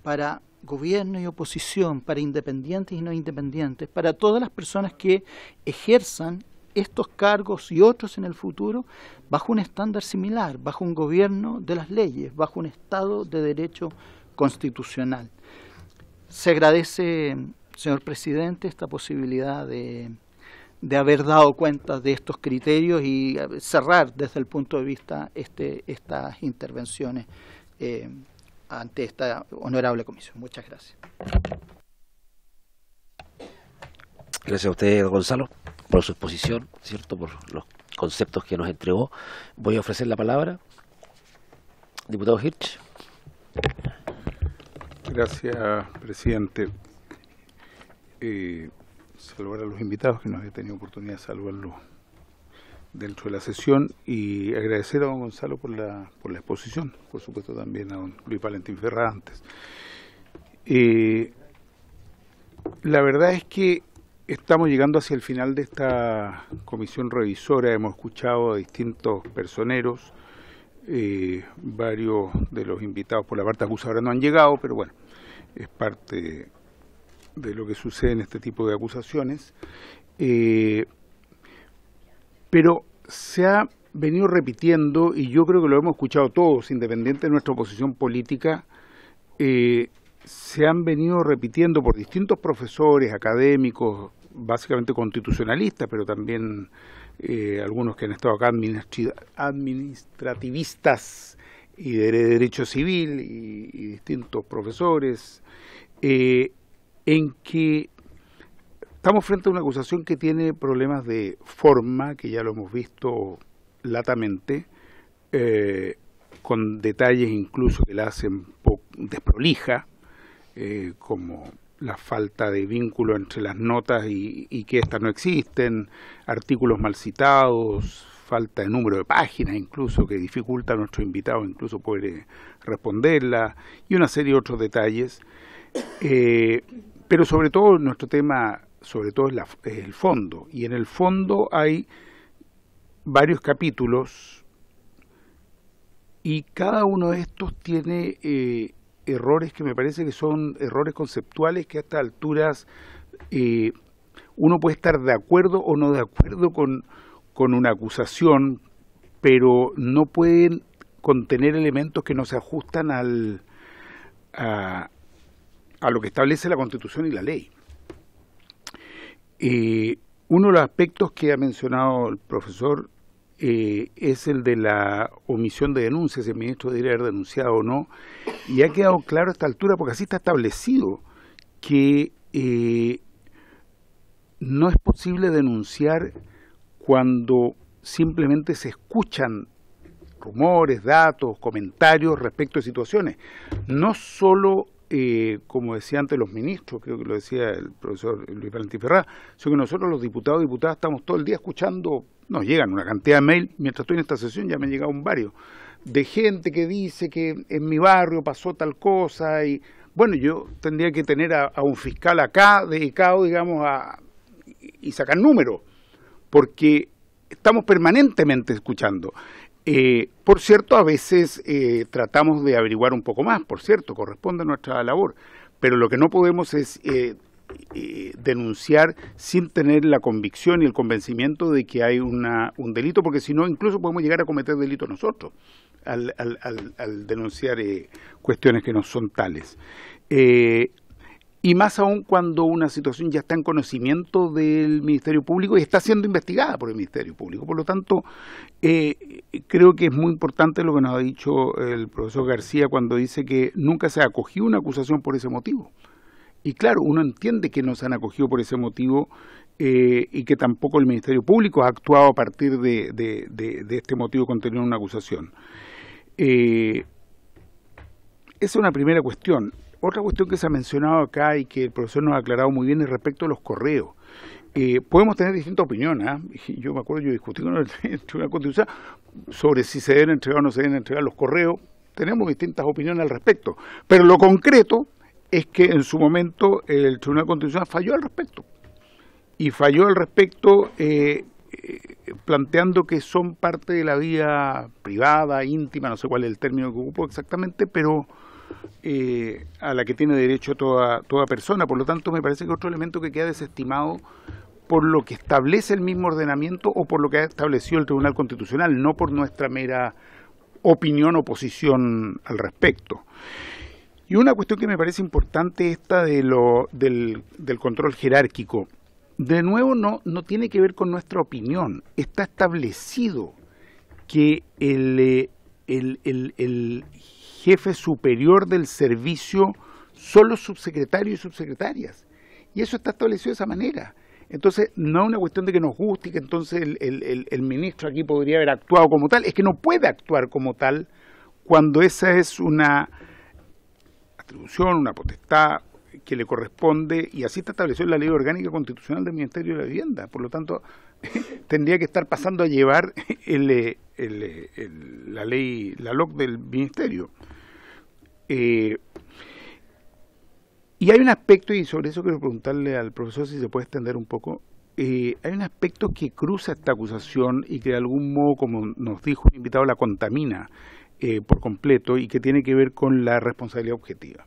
para gobierno y oposición, para independientes y no independientes, para todas las personas que ejerzan estos cargos y otros en el futuro bajo un estándar similar, bajo un gobierno de las leyes, bajo un Estado de derecho constitucional. Se agradece, señor presidente, esta posibilidad de haber dado cuenta de estos criterios y cerrar desde el punto de vista estas intervenciones ante esta honorable comisión. Muchas gracias. Gracias a usted, Gonzalo, por su exposición, ¿cierto? Por los conceptos que nos entregó. Voy a ofrecer la palabra. Diputado Hirsch. Gracias, presidente. Saludar a los invitados, que no había tenido oportunidad de saludarlos dentro de la sesión, y agradecer a don Gonzalo por la exposición, por supuesto también a don Luis Valentín Ferrantes. La verdad es que estamos llegando hacia el final de esta comisión revisora. Hemos escuchado a distintos personeros. Varios de los invitados por la parte acusadora no han llegado, pero bueno, es parte de lo que sucede en este tipo de acusaciones. Pero se ha venido repitiendo, y yo creo que lo hemos escuchado todos, independiente de nuestra posición política, se han venido repitiendo por distintos profesores, académicos, básicamente constitucionalistas, pero también algunos que han estado acá, administrativistas y de derecho civil, y distintos profesores, en que estamos frente a una acusación que tiene problemas de forma, que ya lo hemos visto latamente, con detalles incluso que la hacen desprolija, como la falta de vínculo entre las notas y que éstas no existen, artículos mal citados, falta de número de páginas incluso, que dificulta a nuestro invitado incluso poder responderla, y una serie de otros detalles. Pero sobre todo nuestro tema, sobre todo es el fondo, y en el fondo hay varios capítulos, y cada uno de estos tiene errores que me parece que son errores conceptuales, que a estas alturas uno puede estar de acuerdo o no de acuerdo con una acusación, pero no pueden contener elementos que no se ajustan a lo que establece la Constitución y la ley. Uno de los aspectos que ha mencionado el profesor es el de la omisión de denuncias, si el ministro debería haber denunciado o no, y ha quedado claro a esta altura, porque así está establecido, que no es posible denunciar cuando simplemente se escuchan rumores, datos, comentarios respecto de situaciones, no solo como decía antes los ministros, creo que lo decía el profesor Luis Valentín Ferrá, sino que nosotros los diputados y diputadas estamos todo el día escuchando, nos llegan una cantidad de mail, mientras estoy en esta sesión ya me han llegado varios, de gente que dice que en mi barrio pasó tal cosa, y bueno, yo tendría que tener a un fiscal acá dedicado, digamos, y sacar números, porque estamos permanentemente escuchando. Por cierto, a veces tratamos de averiguar un poco más, por cierto, corresponde a nuestra labor, pero lo que no podemos es denunciar sin tener la convicción y el convencimiento de que hay un delito, porque si no, incluso podemos llegar a cometer delito nosotros al denunciar cuestiones que no son tales. y más aún cuando una situación ya está en conocimiento del Ministerio Público y está siendo investigada por el Ministerio Público. Por lo tanto, creo que es muy importante lo que nos ha dicho el profesor García cuando dice que nunca se ha acogido una acusación por ese motivo. Y claro, uno entiende que no se han acogido por ese motivo y que tampoco el Ministerio Público ha actuado a partir de este motivo contenido en una acusación. Esa es una primera cuestión. Otra cuestión que se ha mencionado acá y que el profesor nos ha aclarado muy bien es respecto a los correos. Podemos tener distintas opiniones. Yo me acuerdo, yo discutí con el Tribunal Constitucional sobre si se deben entregar o no se deben entregar los correos. Tenemos distintas opiniones al respecto. Pero lo concreto es que en su momento el Tribunal Constitucional falló al respecto. Y falló al respecto planteando que son parte de la vida privada, íntima, no sé cuál es el término que ocupo exactamente, pero a la que tiene derecho toda persona. Por lo tanto, me parece que otro elemento que queda desestimado por lo que establece el mismo ordenamiento o por lo que ha establecido el Tribunal Constitucional, no por nuestra mera opinión o posición al respecto. Y una cuestión que me parece importante esta del control jerárquico. De nuevo, no tiene que ver con nuestra opinión. Está establecido que el jefe superior del servicio son los subsecretarios y subsecretarias. Y eso está establecido de esa manera. Entonces, no es una cuestión de que nos guste y que entonces el ministro aquí podría haber actuado como tal. Es que no puede actuar como tal cuando esa es una atribución, una potestad que le corresponde, y así está establecido en la Ley Orgánica Constitucional del Ministerio de la Vivienda. Por lo tanto, tendría que estar pasando a llevar la ley, la LOC del Ministerio. Y hay un aspecto, y sobre eso quiero preguntarle al profesor si se puede extender un poco, hay un aspecto que cruza esta acusación y que de algún modo, como nos dijo un invitado, la contamina por completo, y que tiene que ver con la responsabilidad objetiva,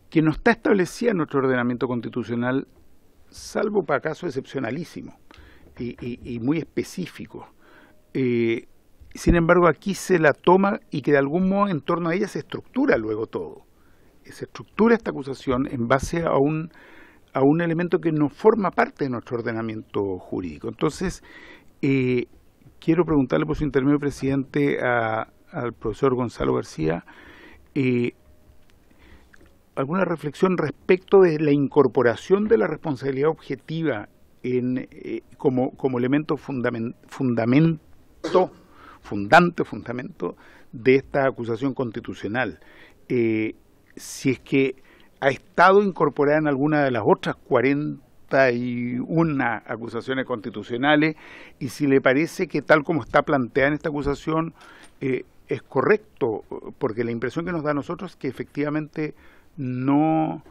que no está establecida en nuestro ordenamiento constitucional, salvo para casos excepcionalísimos y muy específicos. Sin embargo, aquí se la toma y que de algún modo en torno a ella se estructura luego todo. Se estructura esta acusación en base a un elemento que no forma parte de nuestro ordenamiento jurídico. Entonces, quiero preguntarle por su intermedio, presidente, al profesor Gonzalo García, alguna reflexión respecto de la incorporación de la responsabilidad objetiva como elemento fundamento de esta acusación constitucional. Si es que ha estado incorporada en alguna de las otras 41 acusaciones constitucionales, y si le parece que tal como está planteada en esta acusación es correcto, porque la impresión que nos da a nosotros es que efectivamente no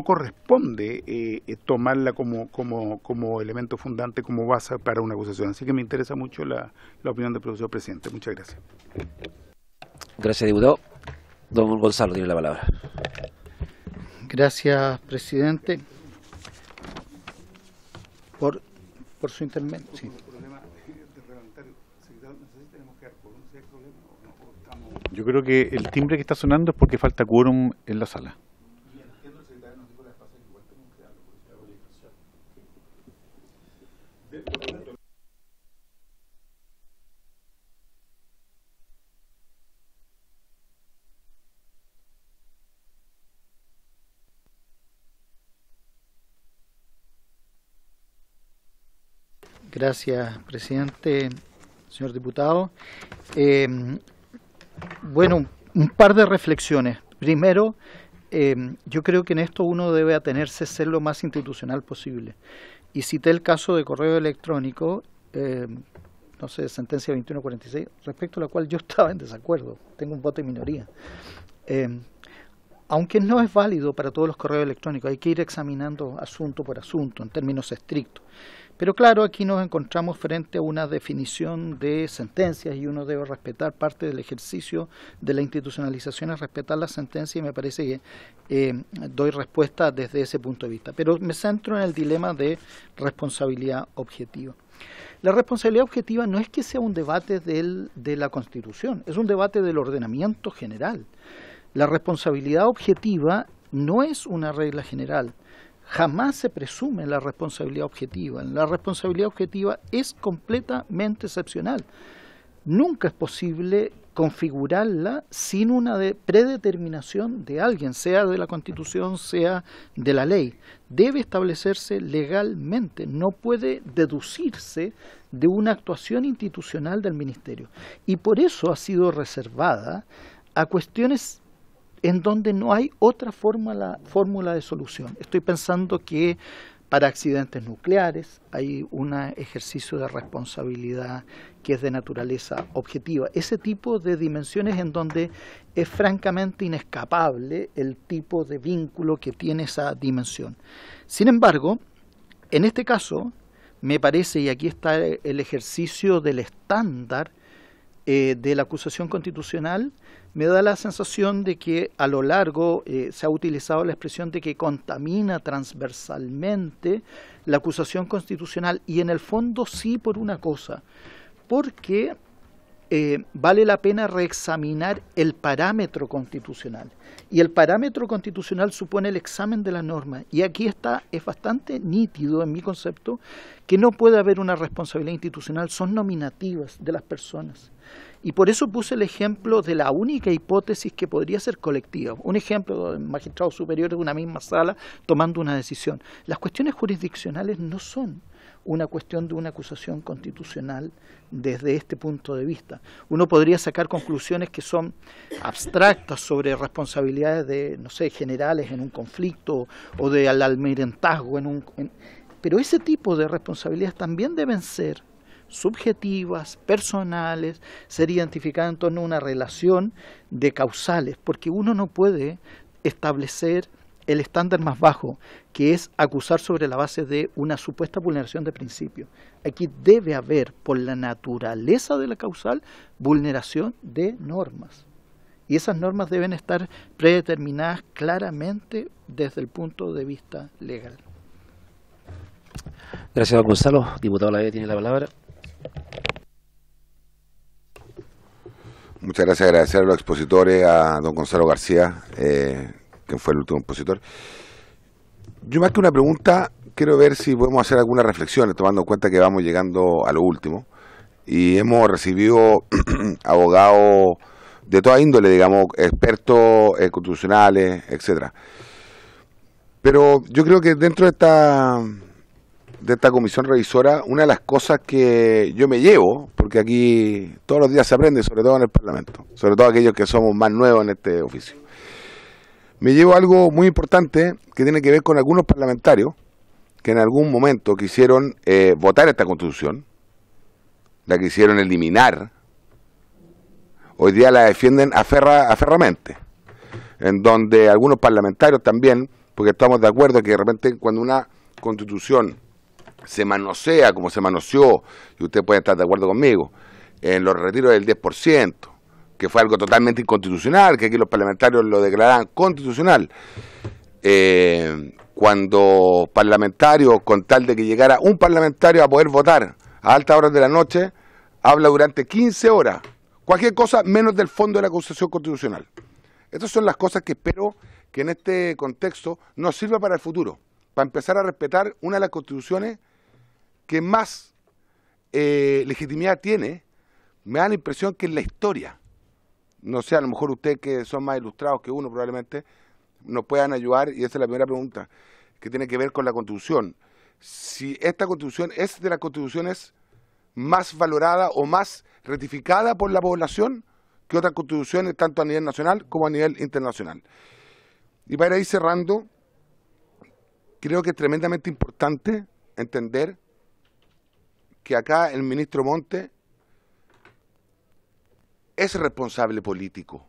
corresponde tomarla como elemento fundante, como base para una acusación. Así que me interesa mucho la opinión del profesor presidente. Muchas gracias. Gracias, diputado. Don Gonzalo tiene la palabra. Gracias, presidente, por su intervención. Sí. Yo creo que el timbre que está sonando es porque falta quórum en la sala. Gracias, presidente, señor diputado. Bueno, un par de reflexiones. Primero, yo creo que en esto uno debe atenerse a ser lo más institucional posible. Y cité el caso de correo electrónico, no sé, sentencia 2146, respecto a la cual yo estaba en desacuerdo. Tengo un voto de minoría. Aunque no es válido para todos los correos electrónicos, hay que ir examinando asunto por asunto, en términos estrictos. Pero claro, aquí nos encontramos frente a una definición de sentencias y uno debe respetar parte del ejercicio de la institucionalización, es respetar la sentencia, y me parece que doy respuesta desde ese punto de vista. Pero me centro en el dilema de responsabilidad objetiva. La responsabilidad objetiva no es que sea un debate de la Constitución, es un debate del ordenamiento general. La responsabilidad objetiva no es una regla general. Jamás se presume la responsabilidad objetiva. La responsabilidad objetiva es completamente excepcional. Nunca es posible configurarla sin una predeterminación de alguien, sea de la Constitución, sea de la ley. Debe establecerse legalmente, no puede deducirse de una actuación institucional del Ministerio. Y por eso ha sido reservada a cuestiones en donde no hay otra fórmula de solución. Estoy pensando que para accidentes nucleares hay un ejercicio de responsabilidad que es de naturaleza objetiva. Ese tipo de dimensiones en donde es francamente inescapable el tipo de vínculo que tiene esa dimensión. Sin embargo, en este caso, me parece, y aquí está el ejercicio del estándar de la acusación constitucional, me da la sensación de que a lo largo se ha utilizado la expresión de que contamina transversalmente la acusación constitucional, y en el fondo sí, por una cosa, porque vale la pena reexaminar el parámetro constitucional, y el parámetro constitucional supone el examen de la norma, y aquí es bastante nítido en mi concepto que no puede haber una responsabilidad institucional, son nominativas de las personas. Y por eso puse el ejemplo de la única hipótesis que podría ser colectiva. Un ejemplo de magistrados superiores de una misma sala tomando una decisión. Las cuestiones jurisdiccionales no son una cuestión de una acusación constitucional desde este punto de vista. Uno podría sacar conclusiones que son abstractas sobre responsabilidades de, no sé, generales en un conflicto o de almirantazgo pero ese tipo de responsabilidades también deben ser subjetivas, personales, ser identificadas en torno a una relación de causales, porque uno no puede establecer el estándar más bajo, que es acusar sobre la base de una supuesta vulneración de principios. Aquí debe haber, por la naturaleza de la causal, vulneración de normas. Y esas normas deben estar predeterminadas claramente desde el punto de vista legal. Gracias, don Gonzalo. Diputado Laverde tiene la palabra. Muchas gracias, agradecer a los expositores, a don Gonzalo García, quien fue el último expositor. Yo, más que una pregunta, quiero ver si podemos hacer algunas reflexiones, tomando en cuenta que vamos llegando a lo último, y hemos recibido abogados de toda índole, digamos, expertos constitucionales, etcétera. Pero yo creo que dentro de esta comisión revisora, una de las cosas que yo me llevo, porque aquí todos los días se aprende, sobre todo en el Parlamento, sobre todo aquellos que somos más nuevos en este oficio, me llevo algo muy importante que tiene que ver con algunos parlamentarios que en algún momento quisieron votar esta Constitución, la quisieron eliminar, hoy día la defienden aferramente, en donde algunos parlamentarios también, porque estamos de acuerdo que de repente cuando una Constitución se manosea como se manoseó, y usted puede estar de acuerdo conmigo, en los retiros del 10%, que fue algo totalmente inconstitucional, que aquí los parlamentarios lo declaraban constitucional, cuando parlamentarios, con tal de que llegara un parlamentario a poder votar a altas horas de la noche, habla durante 15 horas, cualquier cosa menos del fondo de la acusación constitucional. Estas son las cosas que espero que en este contexto nos sirva para el futuro, para empezar a respetar una de las constituciones que más legitimidad tiene. Me da la impresión que en la historia, no sé, a lo mejor ustedes que son más ilustrados que uno probablemente nos puedan ayudar, y esa es la primera pregunta, que tiene que ver con la Constitución. Si esta Constitución es de las constituciones más valorada o más ratificada por la población que otras constituciones, tanto a nivel nacional como a nivel internacional. Y para ir cerrando, creo que es tremendamente importante entender que acá el ministro Monte es responsable político.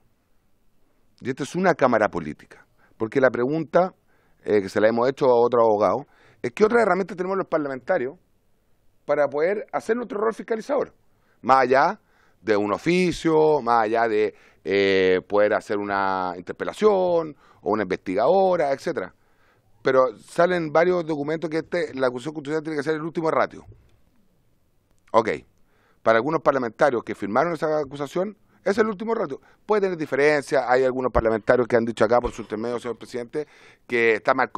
Y esta es una cámara política. Porque la pregunta que se la hemos hecho a otro abogado es ¿qué otras herramientas tenemos los parlamentarios para poder hacer nuestro rol fiscalizador? Más allá de un oficio, más allá de poder hacer una interpelación o una investigadora, etcétera. Pero salen varios documentos que la acusación constitucional tiene que ser el último ratio. Ok, para algunos parlamentarios que firmaron esa acusación, Ese es el último reto. Puede tener diferencias, hay algunos parlamentarios que han dicho acá por su intermedio, señor presidente, que está mal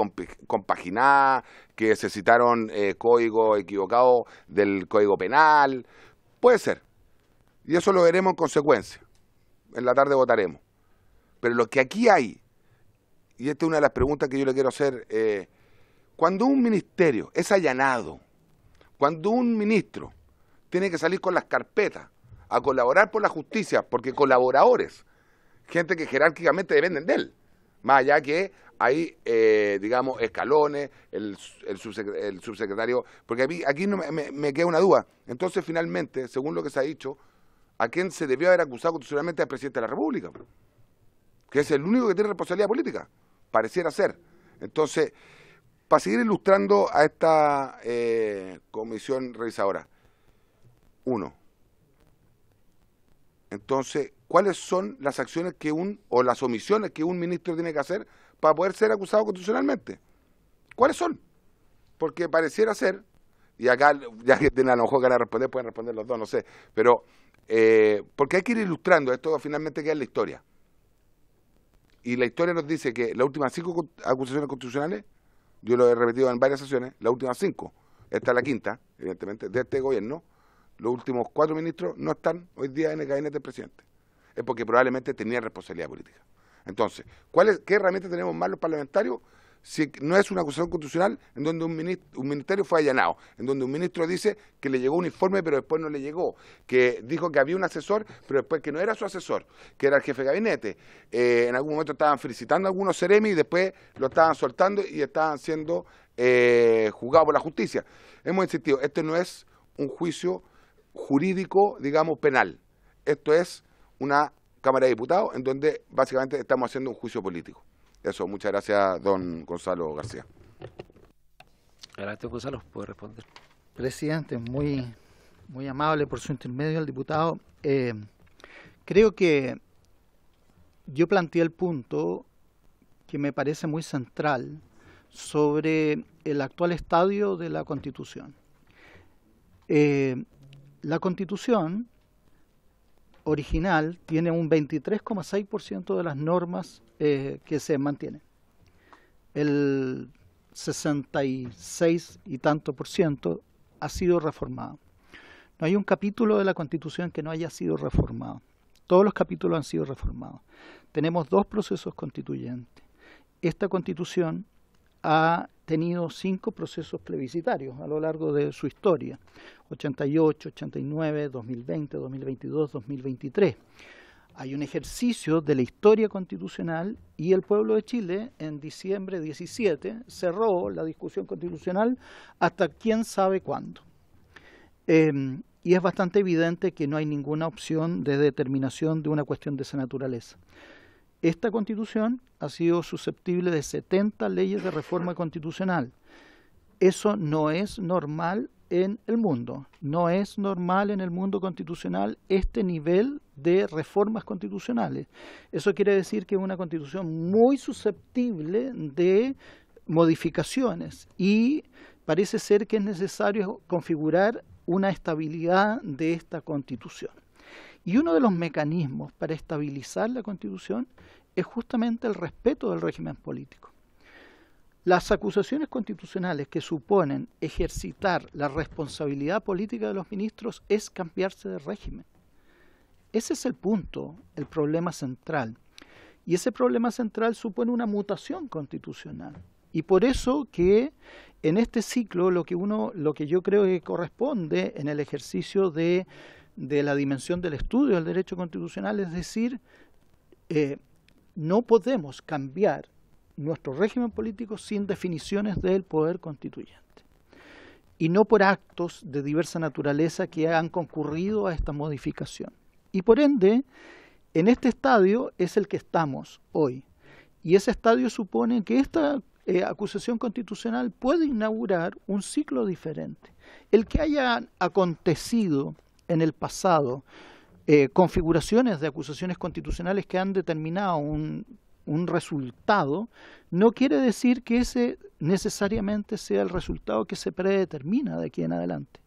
compaginada, que se citaron códigos equivocados del Código Penal. Puede ser. Y eso lo veremos en consecuencia. En la tarde votaremos. Pero lo que aquí hay, y esta es una de las preguntas que yo le quiero hacer, cuando un ministerio es allanado, cuando un ministro tiene que salir con las carpetas a colaborar por la justicia, porque colaboradores, gente que jerárquicamente dependen de él, más allá que hay, digamos, escalones, el subsecretario, porque aquí no me queda una duda. Entonces, finalmente, según lo que se ha dicho, ¿a quién se debió haber acusado constitucionalmente al presidente de la República? Que es el único que tiene responsabilidad política, pareciera ser. Entonces, para seguir ilustrando a esta comisión revisadora, entonces, ¿cuáles son las acciones o las omisiones que un ministro tiene que hacer para poder ser acusado constitucionalmente? ¿Cuáles son? Porque pareciera ser, y acá, ya que tienen a lo mejor ganas de responder, pueden responder los dos, no sé, pero porque hay que ir ilustrando, esto finalmente queda en la historia. Y la historia nos dice que las últimas 5 acusaciones constitucionales, yo lo he repetido en varias sesiones, las últimas 5, esta es la quinta, evidentemente, de este gobierno, los últimos 4 ministros no están hoy día en el gabinete del presidente. Es porque probablemente tenían responsabilidad política. Entonces, ¿qué herramientas tenemos más los parlamentarios? Si no es una acusación constitucional en donde un ministerio fue allanado, en donde un ministro dice que le llegó un informe pero después no le llegó, que dijo que había un asesor pero después que no era su asesor, que era el jefe de gabinete, en algún momento estaban felicitando a algunos seremi y después lo estaban soltando y estaban siendo juzgados por la justicia. Hemos insistido, este no es un juicio jurídico, digamos, penal. Esto es una Cámara de Diputados en donde básicamente estamos haciendo un juicio político. Eso, muchas gracias, don Gonzalo García. Adelante, Gonzalo, puede responder. Presidente, muy amable por su intermedio al diputado. Creo que yo planteé el punto que me parece muy central sobre el actual estadio de la Constitución. La Constitución original tiene un 23,6% de las normas que se mantienen. El 66 y tanto por ciento ha sido reformado. No hay un capítulo de la Constitución que no haya sido reformado. Todos los capítulos han sido reformados. Tenemos 2 procesos constituyentes. Esta Constitución ha tenido 5 procesos plebiscitarios a lo largo de su historia, 88, 89, 2020, 2022, 2023. Hay un ejercicio de la historia constitucional y el pueblo de Chile en diciembre 17 cerró la discusión constitucional hasta quién sabe cuándo. Y es bastante evidente que no hay ninguna opción de determinación de una cuestión de esa naturaleza. Esta Constitución ha sido susceptible de 70 leyes de reforma constitucional. Eso no es normal en el mundo. No es normal en el mundo constitucional este nivel de reformas constitucionales. Eso quiere decir que es una Constitución muy susceptible de modificaciones y parece ser que es necesario configurar una estabilidad de esta Constitución. Y uno de los mecanismos para estabilizar la Constitución es justamente el respeto del régimen político. Las acusaciones constitucionales que suponen ejercitar la responsabilidad política de los ministros es cambiarse de régimen. Ese es el punto, el problema central. Y ese problema central supone una mutación constitucional. Y por eso que en este ciclo lo que yo creo que corresponde en el ejercicio de la dimensión del estudio del derecho constitucional, es decir, no podemos cambiar nuestro régimen político sin definiciones del poder constituyente y no por actos de diversa naturaleza que han concurrido a esta modificación. Y por ende, en este estadio es el que estamos hoy. Y ese estadio supone que esta acusación constitucional puede inaugurar un ciclo diferente. El que haya acontecido en el pasado configuraciones de acusaciones constitucionales que han determinado un resultado, no quiere decir que ese necesariamente sea el resultado que se predetermina de aquí en adelante.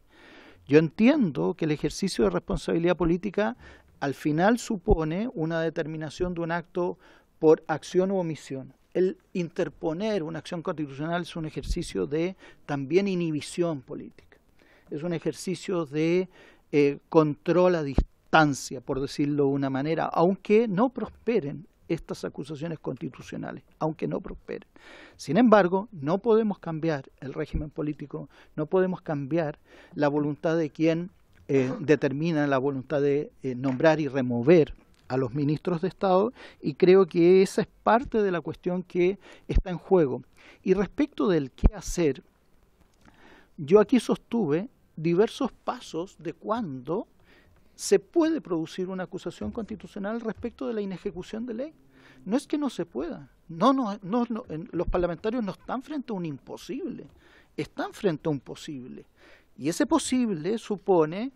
Yo entiendo que el ejercicio de responsabilidad política al final supone una determinación de un acto por acción u omisión. El interponer una acción constitucional es un ejercicio de también inhibición política. Es un ejercicio de control a distancia, por decirlo de una manera, aunque no prosperen estas acusaciones constitucionales, aunque no prosperen. Sin embargo, no podemos cambiar el régimen político, no podemos cambiar la voluntad de quien determina la voluntad de nombrar y remover a los ministros de Estado, y creo que esa es parte de la cuestión que está en juego. Y respecto del qué hacer, yo aquí sostuve diversos pasos de cuándo se puede producir una acusación constitucional respecto de la inejecución de ley. No es que no se pueda. No, los parlamentarios no están frente a un imposible, están frente a un posible. Y ese posible supone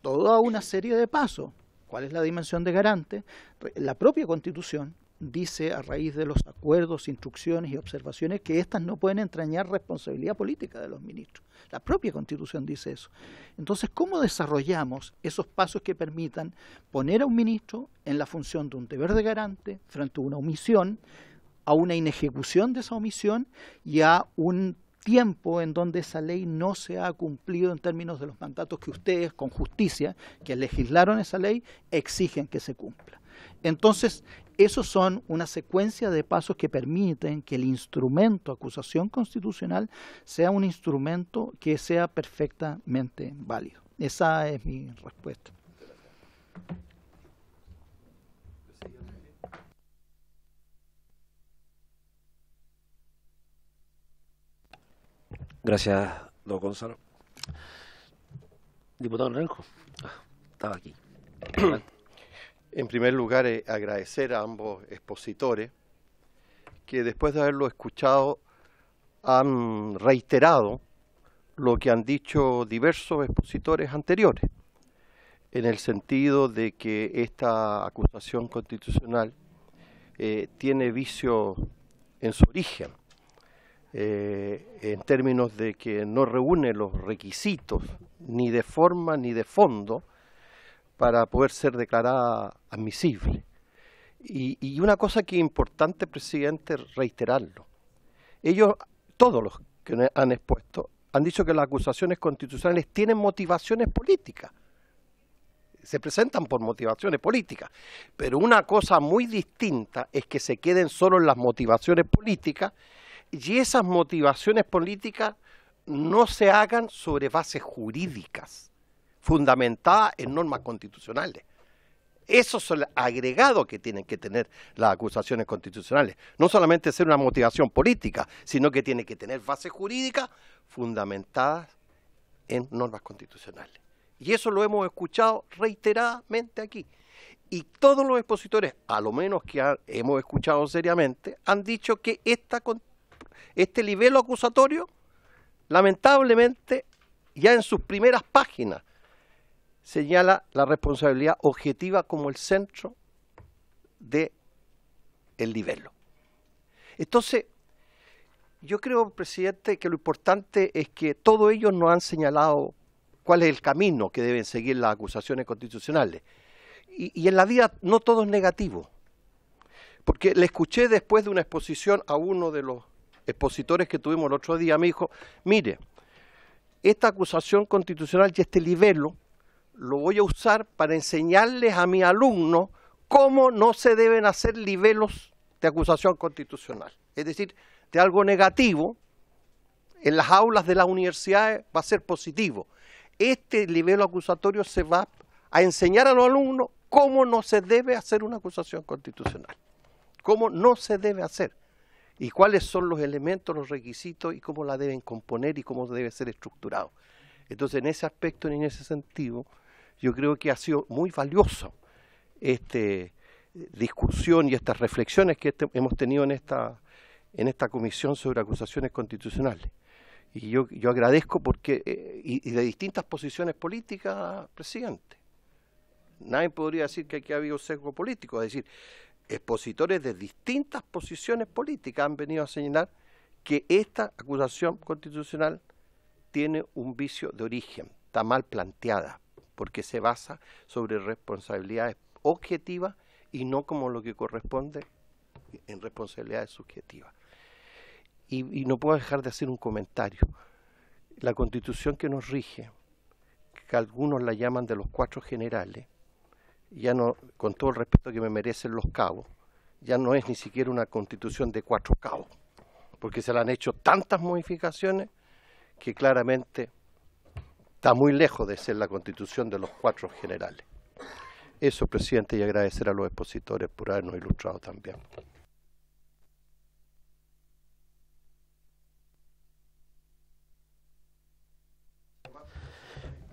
toda una serie de pasos. ¿Cuál es la dimensión de garante? La propia Constitución dice, a raíz de los acuerdos, instrucciones y observaciones, que éstas no pueden entrañar responsabilidad política de los ministros. La propia Constitución dice eso. Entonces, ¿cómo desarrollamos esos pasos que permitan poner a un ministro en la función de un deber de garante frente a una omisión, a una inejecución de esa omisión y a un tiempo en donde esa ley no se ha cumplido en términos de los mandatos que ustedes, con justicia, que legislaron esa ley, exigen que se cumpla? Entonces, esos son una secuencia de pasos que permiten que el instrumento acusación constitucional sea un instrumento que sea perfectamente válido. Esa es mi respuesta. Gracias, don Gonzalo. Diputado Naranjo, estaba aquí. En primer lugar, agradecer a ambos expositores que después de haberlo escuchado han reiterado lo que han dicho diversos expositores anteriores, en el sentido de que esta acusación constitucional tiene vicios en su origen, en términos de que no reúne los requisitos ni de forma ni de fondo para poder ser declarada admisible. Y una cosa que es importante, presidente, reiterarlo. Ellos, todos los que han expuesto, han dicho que las acusaciones constitucionales tienen motivaciones políticas. Se presentan por motivaciones políticas. Pero una cosa muy distinta es que se queden solo en las motivaciones políticas y esas motivaciones políticas no se hagan sobre bases jurídicas fundamentadas en normas constitucionales. Esos son los agregados que tienen que tener las acusaciones constitucionales. No solamente ser una motivación política, sino que tiene que tener bases jurídicas fundamentadas en normas constitucionales. Y eso lo hemos escuchado reiteradamente aquí. Y todos los expositores, a lo menos que hemos escuchado seriamente, han dicho que este libelo acusatorio, lamentablemente, ya en sus primeras páginas, señala la responsabilidad objetiva como el centro del libelo. Entonces, yo creo, presidente, que lo importante es que todos ellos nos han señalado cuál es el camino que deben seguir las acusaciones constitucionales. Y en la vida no todo es negativo. Porque le escuché después de una exposición a uno de los expositores que tuvimos el otro día, me dijo, mire, esta acusación constitucional y este libelo lo voy a usar para enseñarles a mis alumnos cómo no se deben hacer libelos de acusación constitucional. Es decir, de algo negativo, en las aulas de las universidades va a ser positivo. Este libelo acusatorio se va a enseñar a los alumnos cómo no se debe hacer una acusación constitucional. Cómo no se debe hacer. Y cuáles son los elementos, los requisitos y cómo la deben componer y cómo debe ser estructurado. Entonces, en ese aspecto y en ese sentido, yo creo que ha sido muy valioso esta discusión y estas reflexiones que hemos tenido en esta comisión sobre acusaciones constitucionales. Y yo agradezco porque, y de distintas posiciones políticas, presidente. Nadie podría decir que aquí ha habido sesgo político, es decir, expositores de distintas posiciones políticas han venido a señalar que esta acusación constitucional tiene un vicio de origen, está mal planteada, porque se basa sobre responsabilidades objetivas y no como lo que corresponde en responsabilidades subjetivas. Y no puedo dejar de hacer un comentario. La Constitución que nos rige, que algunos la llaman de los 4 generales, ya no, con todo el respeto que me merecen los cabos, ya no es ni siquiera una Constitución de 4 cabos, porque se le han hecho tantas modificaciones que claramente está muy lejos de ser la Constitución de los 4 generales. Eso, presidente, y agradecer a los expositores por habernos ilustrado también.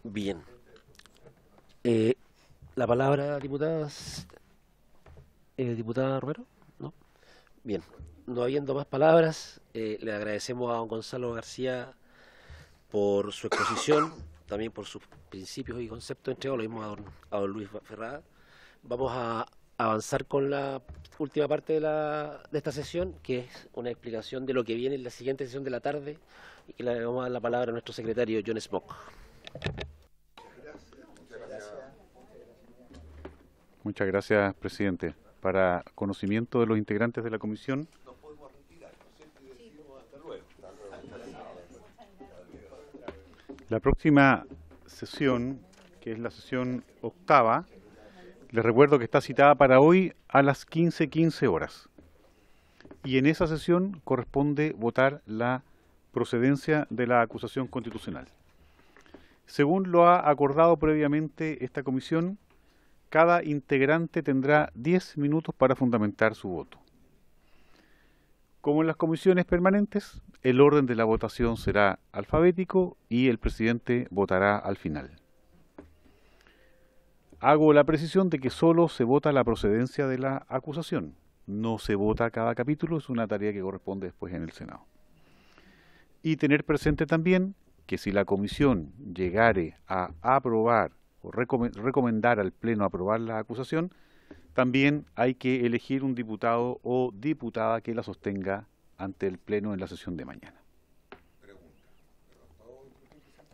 Bien. La palabra, diputadas. Diputada Romero, ¿no? Bien. No habiendo más palabras, le agradecemos a don Gonzalo García por su exposición, también por sus principios y conceptos entregados, lo mismo a don Luis Ferrada. Vamos a avanzar con la última parte de esta sesión, que es una explicación de lo que viene en la siguiente sesión de la tarde, y que le vamos a dar la palabra a nuestro secretario John Smock. Muchas gracias, presidente. Para conocimiento de los integrantes de la comisión, la próxima sesión, que es la sesión octava, les recuerdo que está citada para hoy a las 15:15 horas. Y en esa sesión corresponde votar la procedencia de la acusación constitucional. Según lo ha acordado previamente esta comisión, cada integrante tendrá 10 minutos para fundamentar su voto. Como en las comisiones permanentes, el orden de la votación será alfabético y el presidente votará al final. Hago la precisión de que solo se vota la procedencia de la acusación. No se vota cada capítulo, es una tarea que corresponde después en el Senado. Y tener presente también que si la comisión llegare a aprobar o recomendar al Pleno aprobar la acusación, también hay que elegir un diputado o diputada que la sostenga ante el Pleno en la sesión de mañana.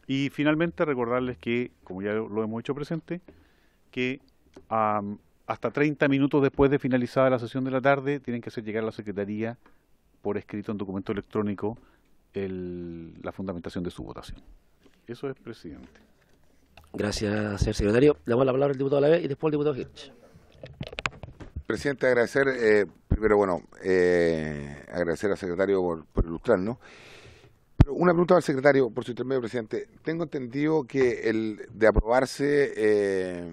Y finalmente recordarles que, como ya lo hemos hecho presente, que hasta 30 minutos después de finalizada la sesión de la tarde tienen que hacer llegar a la Secretaría por escrito en documento electrónico la fundamentación de su votación. Eso es, presidente. Gracias, señor secretario. Le damos la palabra al diputado Lavey y después al diputado Hirsch. Presidente, agradecer, primero, agradecer al secretario por ilustrarnos. Pero una pregunta al secretario, por su intermedio, presidente. Tengo entendido que el de aprobarse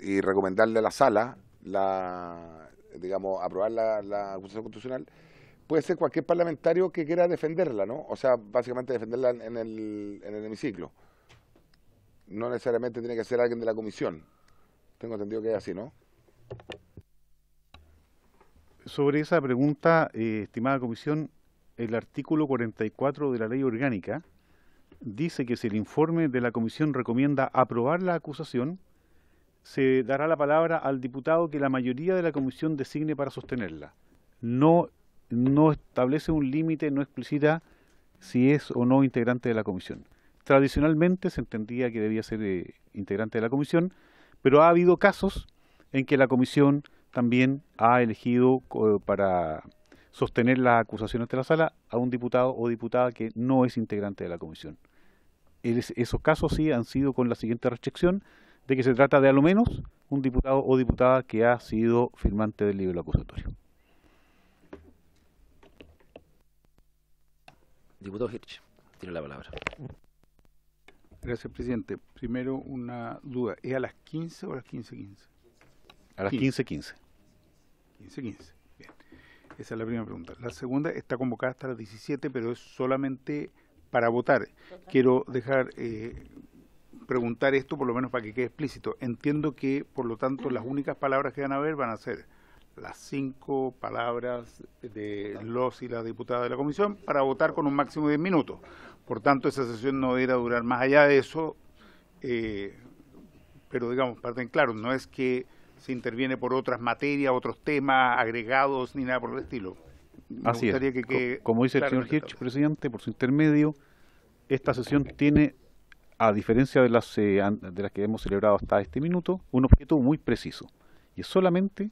y recomendarle a la sala, aprobar la acusación constitucional, puede ser cualquier parlamentario que quiera defenderla, ¿no? O sea, básicamente defenderla en el hemiciclo. No necesariamente tiene que ser alguien de la comisión. Tengo entendido que es así, ¿no? Sobre esa pregunta, estimada comisión, el artículo 44 de la Ley Orgánica dice que si el informe de la comisión recomienda aprobar la acusación, se dará la palabra al diputado que la mayoría de la comisión designe para sostenerla. No establece un límite, no explicita si es o no integrante de la comisión. Tradicionalmente se entendía que debía ser integrante de la comisión, pero ha habido casos en que la comisión también ha elegido para sostener la acusación ante la sala a un diputado o diputada que no es integrante de la comisión. Esos casos sí han sido con la siguiente restricción de que se trata de a lo menos un diputado o diputada que ha sido firmante del libro acusatorio. Diputado Hirsch, tiene la palabra. Gracias, presidente. Primero, una duda. ¿Es a las 15 o a las 15:15? A las 15:15. 15:15. Bien. Esa es la primera pregunta. La segunda está convocada hasta las 17, pero es solamente para votar. Quiero dejar preguntar esto, por lo menos para que quede explícito. Entiendo que, por lo tanto, las únicas palabras que van a haber van a ser las 5 palabras de los y las diputadas de la comisión para votar con un máximo de 10 minutos. Por tanto, esa sesión no deberá durar más allá de eso, pero digamos, parten claro, no es que se interviene por otras materias, otros temas agregados, ni nada por el estilo. Así es. Como dice el señor Hirsch, presidente, por su intermedio, esta sesión tiene a diferencia de las que hemos celebrado hasta este minuto, un objeto muy preciso, y es solamente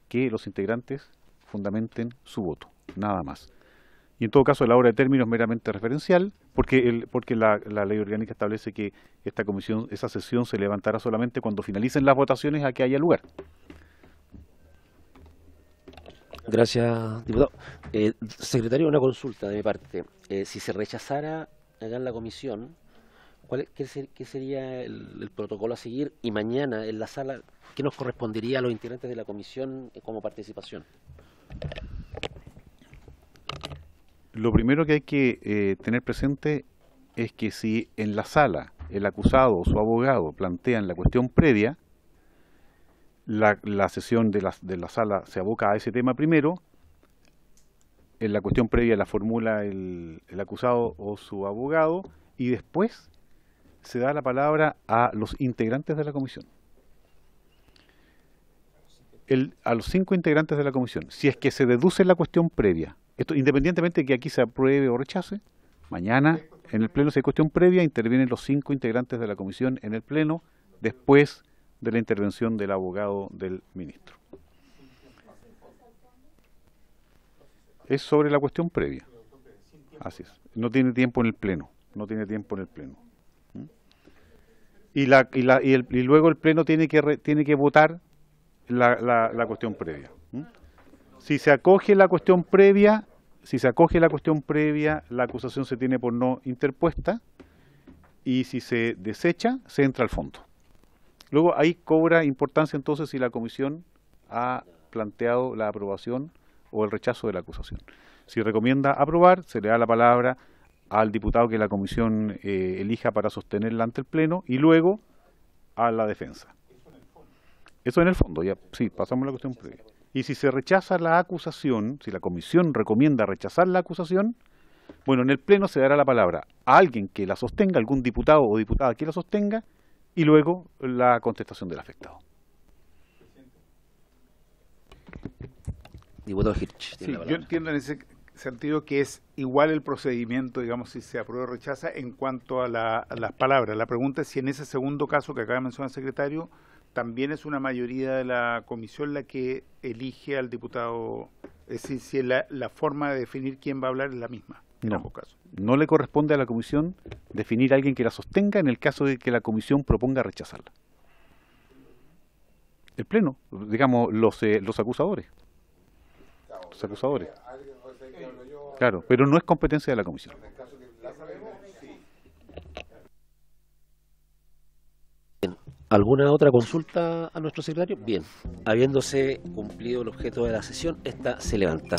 que los integrantes fundamenten su voto, nada más. Y en todo caso la hora de término es meramente referencial, porque la ley orgánica establece que esa sesión se levantará solamente cuando finalicen las votaciones a que haya lugar. Gracias, diputado. Secretario, una consulta de mi parte. Si se rechazara acá en la comisión, ¿qué sería el protocolo a seguir? Y mañana en la sala, ¿qué nos correspondería a los integrantes de la comisión como participación? Lo primero que hay que tener presente es que si en la sala el acusado o su abogado plantean la cuestión previa, la sesión de la sala se aboca a ese tema primero, en la cuestión previa la formula el acusado o su abogado, y después se da la palabra a los integrantes de la comisión. A los 5 integrantes de la comisión, si es que se deduce la cuestión previa, esto independientemente de que aquí se apruebe o rechace, mañana en el pleno, si hay cuestión previa, intervienen los 5 integrantes de la comisión en el pleno, después de la intervención del abogado del ministro. Es sobre la cuestión previa. Así es. No tiene tiempo en el pleno. No tiene tiempo en el pleno. Y luego el pleno tiene que votar la cuestión previa. Si se acoge la cuestión previa, la acusación se tiene por no interpuesta, y si se desecha, se entra al fondo. Luego ahí cobra importancia entonces si la comisión ha planteado la aprobación o el rechazo de la acusación. Si recomienda aprobar, se le da la palabra al diputado que la comisión elija para sostenerla ante el pleno, y luego a la defensa. Eso en el fondo, ya sí, pasamos a la cuestión previa. Y si se rechaza la acusación, si la comisión recomienda rechazar la acusación, bueno, en el pleno se dará la palabra a alguien que la sostenga, algún diputado o diputada que la sostenga, y luego la contestación del afectado. Diputado Hirsch. Sí, yo entiendo en ese sentido que es igual el procedimiento, digamos, si se aprueba o rechaza en cuanto a las palabras. La pregunta es si en ese segundo caso que acaba de mencionar el secretario, también es una mayoría de la comisión la que elige al diputado, es decir, si la forma de definir quién va a hablar es la misma. No le corresponde a la comisión definir a alguien que la sostenga en el caso de que la comisión proponga rechazarla. El pleno, digamos, los acusadores. Los acusadores. Claro, pero no es competencia de la comisión. ¿Alguna otra consulta a nuestro secretario? Bien, habiéndose cumplido el objeto de la sesión, esta se levanta.